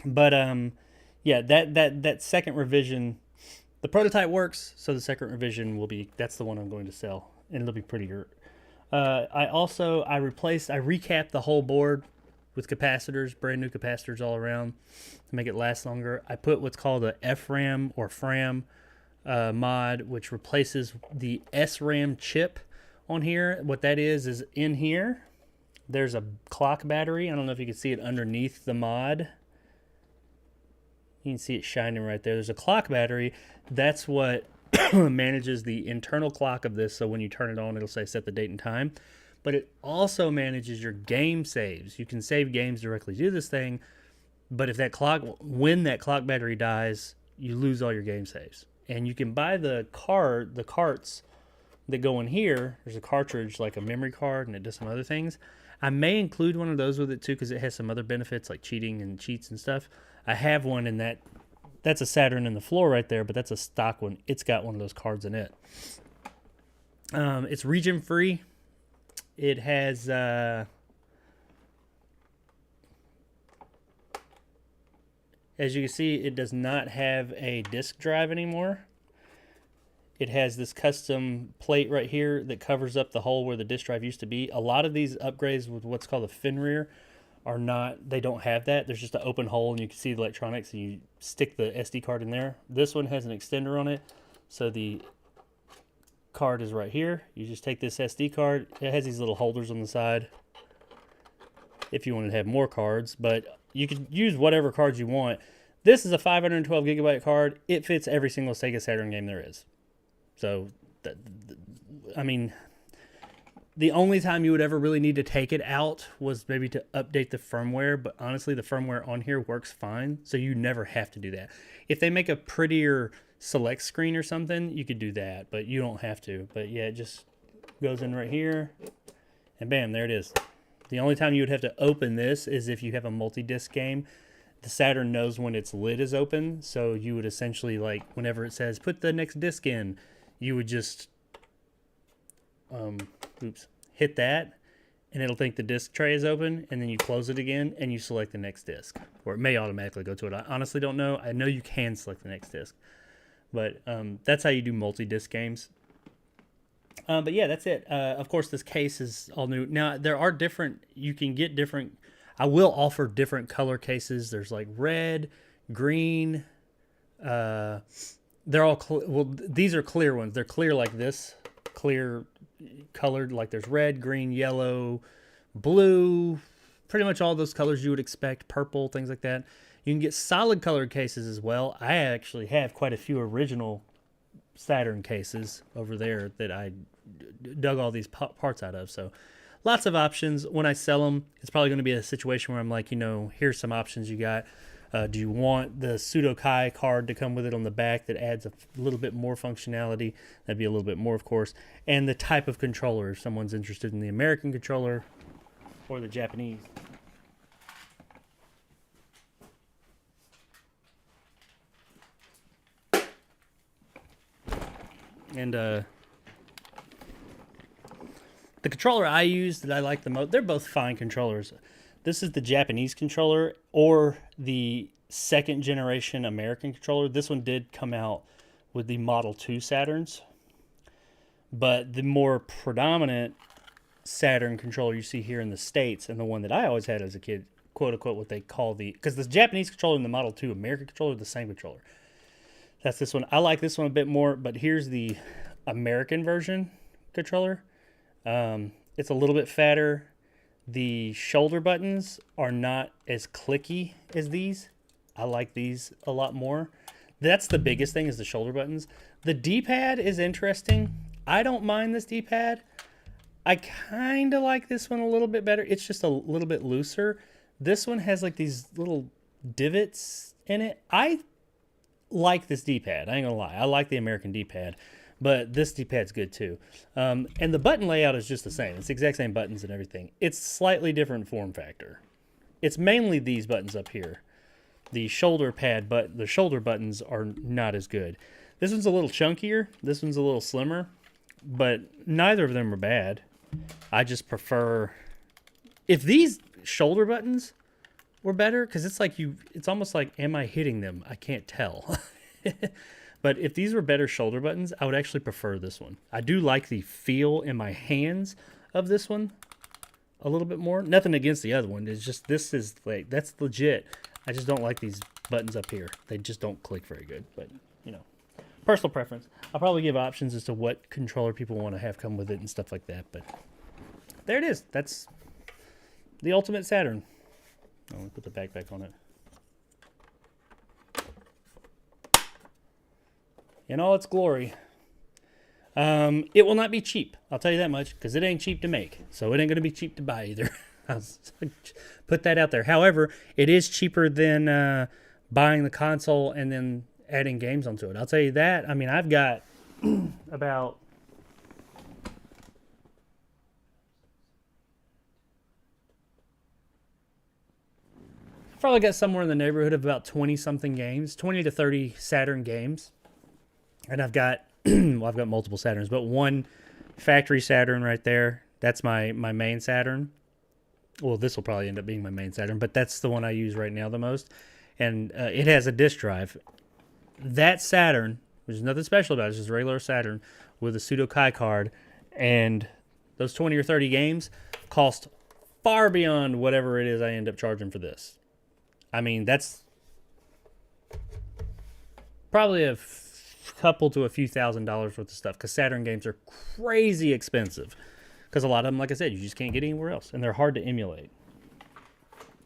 But, yeah, that second revision, the prototype works, so the second revision will be, that's the one I'm going to sell, and it'll be prettier. I recapped the whole board with capacitors, brand new capacitors all around to make it last longer. I put what's called a FRAM or FRAM mod, which replaces the SRAM chip on here. What that is in here, there's a clock battery. I don't know if you can see it underneath the mod. You can see it shining right there. There's a clock battery. That's what manages the internal clock of this, so when you turn it on, it'll say set the date and time. But it also manages your game saves. You can save games directly to this thing, but when that clock battery dies, you lose all your game saves. And you can buy the carts that go in here. There's a cartridge, like a memory card, and it does some other things. I may include one of those with it too, because it has some other benefits like cheating and cheats and stuff. I have one in that. That's a Saturn in the floor right there, but that's a stock one. It's got one of those cards in it. It's region free. It has as you can see, it does not have a disk drive anymore. It has this custom plate right here that covers up the hole where the disk drive used to be. A lot of these upgrades with what's called a fin rear are not, they don't have that. There's just an open hole and you can see the electronics and you stick the SD card in there. This one has an extender on it. So the card is right here. You just take this SD card. It has these little holders on the side if you wanted to have more cards, but you can use whatever cards you want. This is a 512 gigabyte card. It fits every single Sega Saturn game there is. So, I mean, the only time you would ever really need to take it out was maybe to update the firmware, but honestly, the firmware on here works fine, so you never have to do that. If they make a prettier select screen or something, you could do that, but you don't have to. But yeah, it just goes in right here, and bam, there it is. The only time you would have to open this is if you have a multi-disc game. The Saturn knows when its lid is open, so you would essentially, like, whenever it says, put the next disc in, you would just hit that, and it'll think the disc tray is open, and then you close it again, and you select the next disc. Or it may automatically go to it. I honestly don't know. I know you can select the next disc. But that's how you do multi-disc games. But yeah, that's it. Of course, this case is all new. Now, there are different, you can get different, I will offer different color cases. There's like red, green, they're all, well, these are clear ones. They're clear like this, clear colored, like there's red, green, yellow, blue, pretty much all those colors you would expect, purple, things like that. You can get solid colored cases as well. I actually have quite a few original Saturn cases over there that I dug all these parts out of. So lots of options. When I sell them, it's probably going to be a situation where I'm like, you know, here's some options you got. Do you want the Sudokai card to come with it on the back that adds a little bit more functionality? That'd be a little bit more, of course. And the type of controller, if someone's interested in the American controller or the Japanese. And the controller I use that I like the most, they're both fine controllers. This is the Japanese controller or the second generation American controller. This one did come out with the Model 2 Saturns. But the more predominant Saturn controller you see here in the States, and the one that I always had as a kid, quote unquote, what they call the, because the Japanese controller and the Model 2 American controller are the same controller. That's this one. I like this one a bit more, but here's the American version controller. It's a little bit fatter. The shoulder buttons are not as clicky as these. I like these a lot more. That's the biggest thing, is the shoulder buttons. The D-pad is interesting. I don't mind this D-pad. I kind of like this one a little bit better. It's just a little bit looser. This one has like these little divots in it. I like this D-pad. I ain't gonna lie. I like the American D-pad. But this D-pad's good too. And the button layout is just the same. It's the exact same buttons and everything. It's slightly different form factor. It's mainly these buttons up here. The shoulder pad, but the shoulder buttons are not as good. This one's a little chunkier. This one's a little slimmer. But neither of them are bad. I just prefer... If these shoulder buttons were better, because it's like it's almost like, am I hitting them? I can't tell. But if these were better shoulder buttons, I would actually prefer this one. I do like the feel in my hands of this one a little bit more. Nothing against the other one. It's just, this is like, that's legit. I just don't like these buttons up here. They just don't click very good. But, you know, personal preference. I'll probably give options as to what controller people want to have come with it and stuff like that. But there it is. That's the Ultimate Saturn. I'll put the backpack on it. In all its glory. It will not be cheap. I'll tell you that much, because it ain't cheap to make. So it ain't going to be cheap to buy either. I'll put that out there. However, it is cheaper than buying the console and then adding games onto it. I'll tell you that. I mean, I've got about I've probably got somewhere in the neighborhood of about 20-something games, 20 to 30 Saturn games. And I've got, well, I've got multiple Saturns, but one factory Saturn right there. That's my main Saturn. Well, this will probably end up being my main Saturn, but that's the one I use right now the most. And it has a disk drive. That Saturn, there's nothing special about it, it's just a regular Saturn with a pseudo Kai card. And those 20 or 30 games cost far beyond whatever it is I end up charging for this. I mean, that's probably a couple to a few $1,000s worth of stuff, because Saturn games are crazy expensive. Because a lot of them, like I said, you just can't get anywhere else, and they're hard to emulate,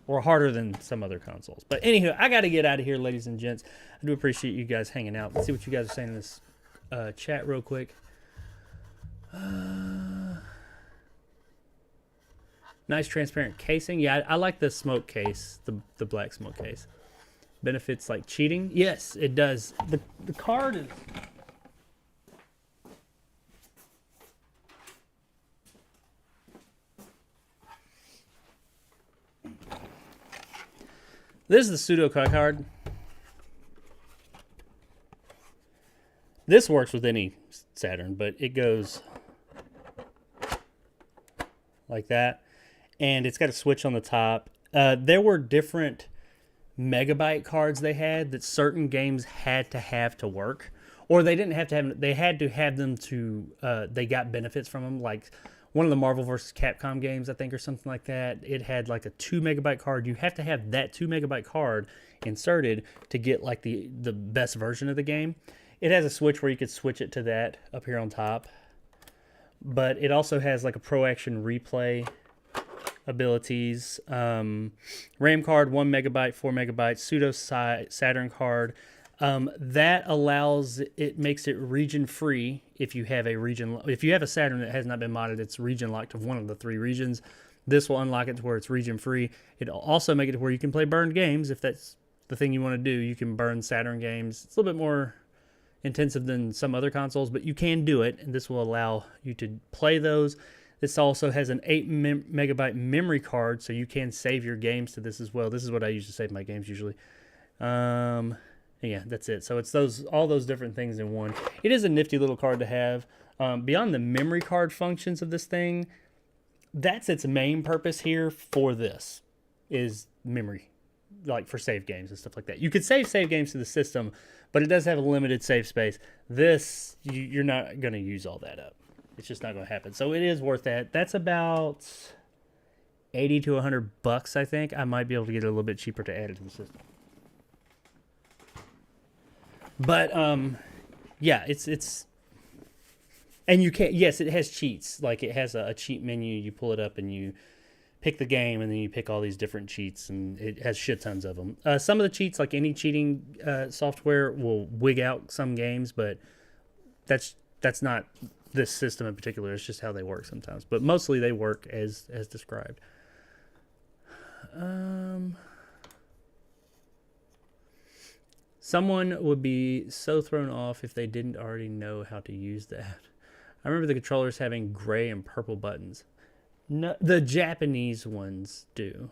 or harder than some other consoles. But anywho, I got to get out of here, ladies and gents. I do appreciate you guys hanging out. Let's see what you guys are saying in this chat real quick. Nice transparent casing. Yeah, I like the smoke case, the black smoke case. Benefits like cheating. Yes, it does. The card is... This is the pseudo card. This works with any Saturn, but it goes like that. And it's got a switch on the top. There were different megabyte cards they had that certain games had to have to work. Or they didn't have to have, they had to have them to, they got benefits from them. Like one of the Marvel vs. Capcom games, I think, or something like that. It had like a 2 megabyte card. You have to have that 2 megabyte card inserted to get like the best version of the game. It has a switch where you could switch it to that up here on top. But it also has like a Pro Action Replay abilities. RAM card, 1 megabyte, 4 megabytes, pseudo Saturn card. That allows, it makes it region free if you have a Saturn that has not been modded, it's region locked to one of the 3 regions. This will unlock it to where it's region free. It'll also make it to where you can play burned games if that's the thing you want to do. You can burn Saturn games. It's a little bit more intensive than some other consoles, but you can do it, and this will allow you to play those. This also has an 8 megabyte memory card, so you can save your games to this as well. This is what I use to save my games usually. Yeah, that's it. So it's all those different things in one. It is a nifty little card to have. Beyond the memory card functions of this thing, that's its main purpose here for this, is memory, like for save games and stuff like that. You could save games to the system, but it does have a limited save space. This, you're not going to use all that up. It's just not going to happen. So it is worth that. That's about $80 to $100, I think. I might be able to get it a little bit cheaper to add it to the system. But yeah, it's and you can't. Yes, it has cheats. Like it has a cheat menu. You pull it up and you pick the game, and then you pick all these different cheats, and it has shit tons of them. Some of the cheats, like any cheating software, will wig out some games, but that's not this system in particular. It's just how they work sometimes. But mostly they work as described. Someone would be so thrown off if they didn't already know how to use that. I remember the controllers having gray and purple buttons. No, the Japanese ones do,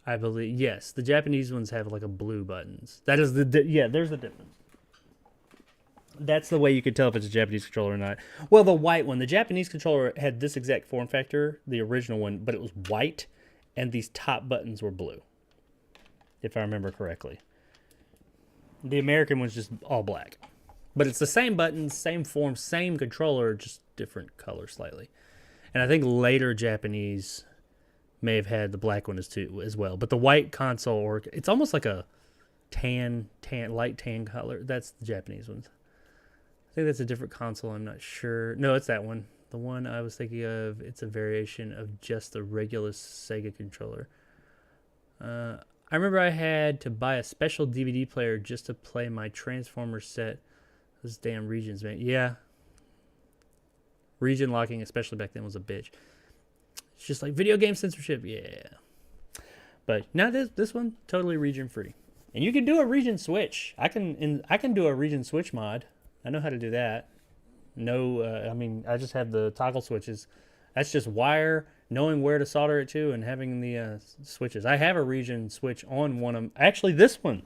I believe. Yes, the Japanese ones have like a blue buttons. That is yeah, there's a difference. That's the way you could tell if it's a Japanese controller or not. Well, the white one, the Japanese controller had this exact form factor, the original one, but it was white, and these top buttons were blue, if I remember correctly. The American one's just all black. But it's the same buttons, same form, same controller, just different color slightly. And I think later Japanese may have had the black one as well. But the white console, or it's almost like a light tan color. That's the Japanese ones. I think that's a different console. I'm not sure. No, it's that one. The one I was thinking of, it's a variation of just the regular Sega controller. I remember I had to buy a special DVD player just to play my Transformers set. Those damn regions, man. Yeah. Region locking, especially back then, was a bitch. It's just like video game censorship. Yeah. But now this one, totally region free. And you can do a region switch. I can do a region switch mod. I know how to do that. No, I mean, I just have the toggle switches. That's just wire knowing where to solder it to and having the switches. I have a region switch on one of them. Actually, this one.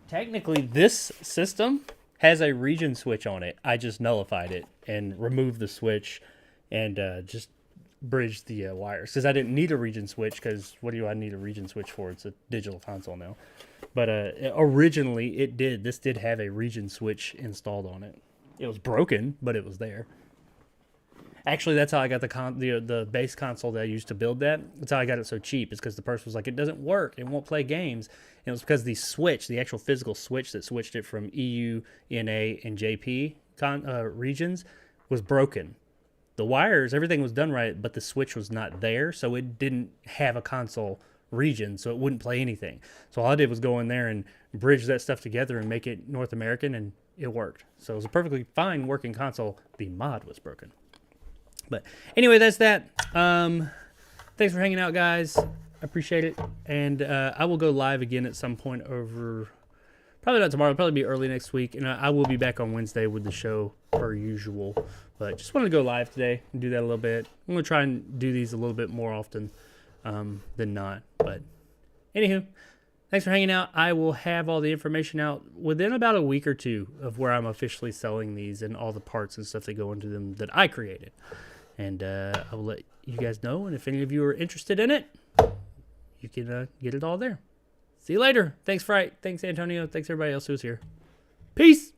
Technically, this system has a region switch on it. I just nullified it and removed the switch and just bridged the wires. Because I didn't need a region switch, because what do I need a region switch for? It's a digital console now. But originally, it did. This did have a region switch installed on it. It was broken, but it was there. Actually, that's how I got the base console that I used to build that. That's how I got it so cheap. It's because the person was like, it doesn't work. It won't play games. And it was because the switch, the actual physical switch that switched it from EU, NA, and JP regions was broken. The wires, everything was done right, but the switch was not there, so it didn't have a console region, so it wouldn't play anything. So all I did was go in there and bridge that stuff together and make it North American, and it worked. So it was a perfectly fine working console. The mod was broken. But anyway, that's that. Thanks for hanging out, guys. I appreciate it. And I will go live again at some point over, probably not tomorrow, probably be early next week. And I will be back on Wednesday with the show per usual. But just wanted to go live today and do that a little bit. I'm going to try and do these a little bit more often than not. But anywho, thanks for hanging out. I will have all the information out within about a week or two of where I'm officially selling these and all the parts and stuff that go into them that I created. And I will let you guys know. And if any of you are interested in it, you can get it all there. See you later. Thanks, Fright. Thanks, Antonio. Thanks, everybody else who's here. Peace.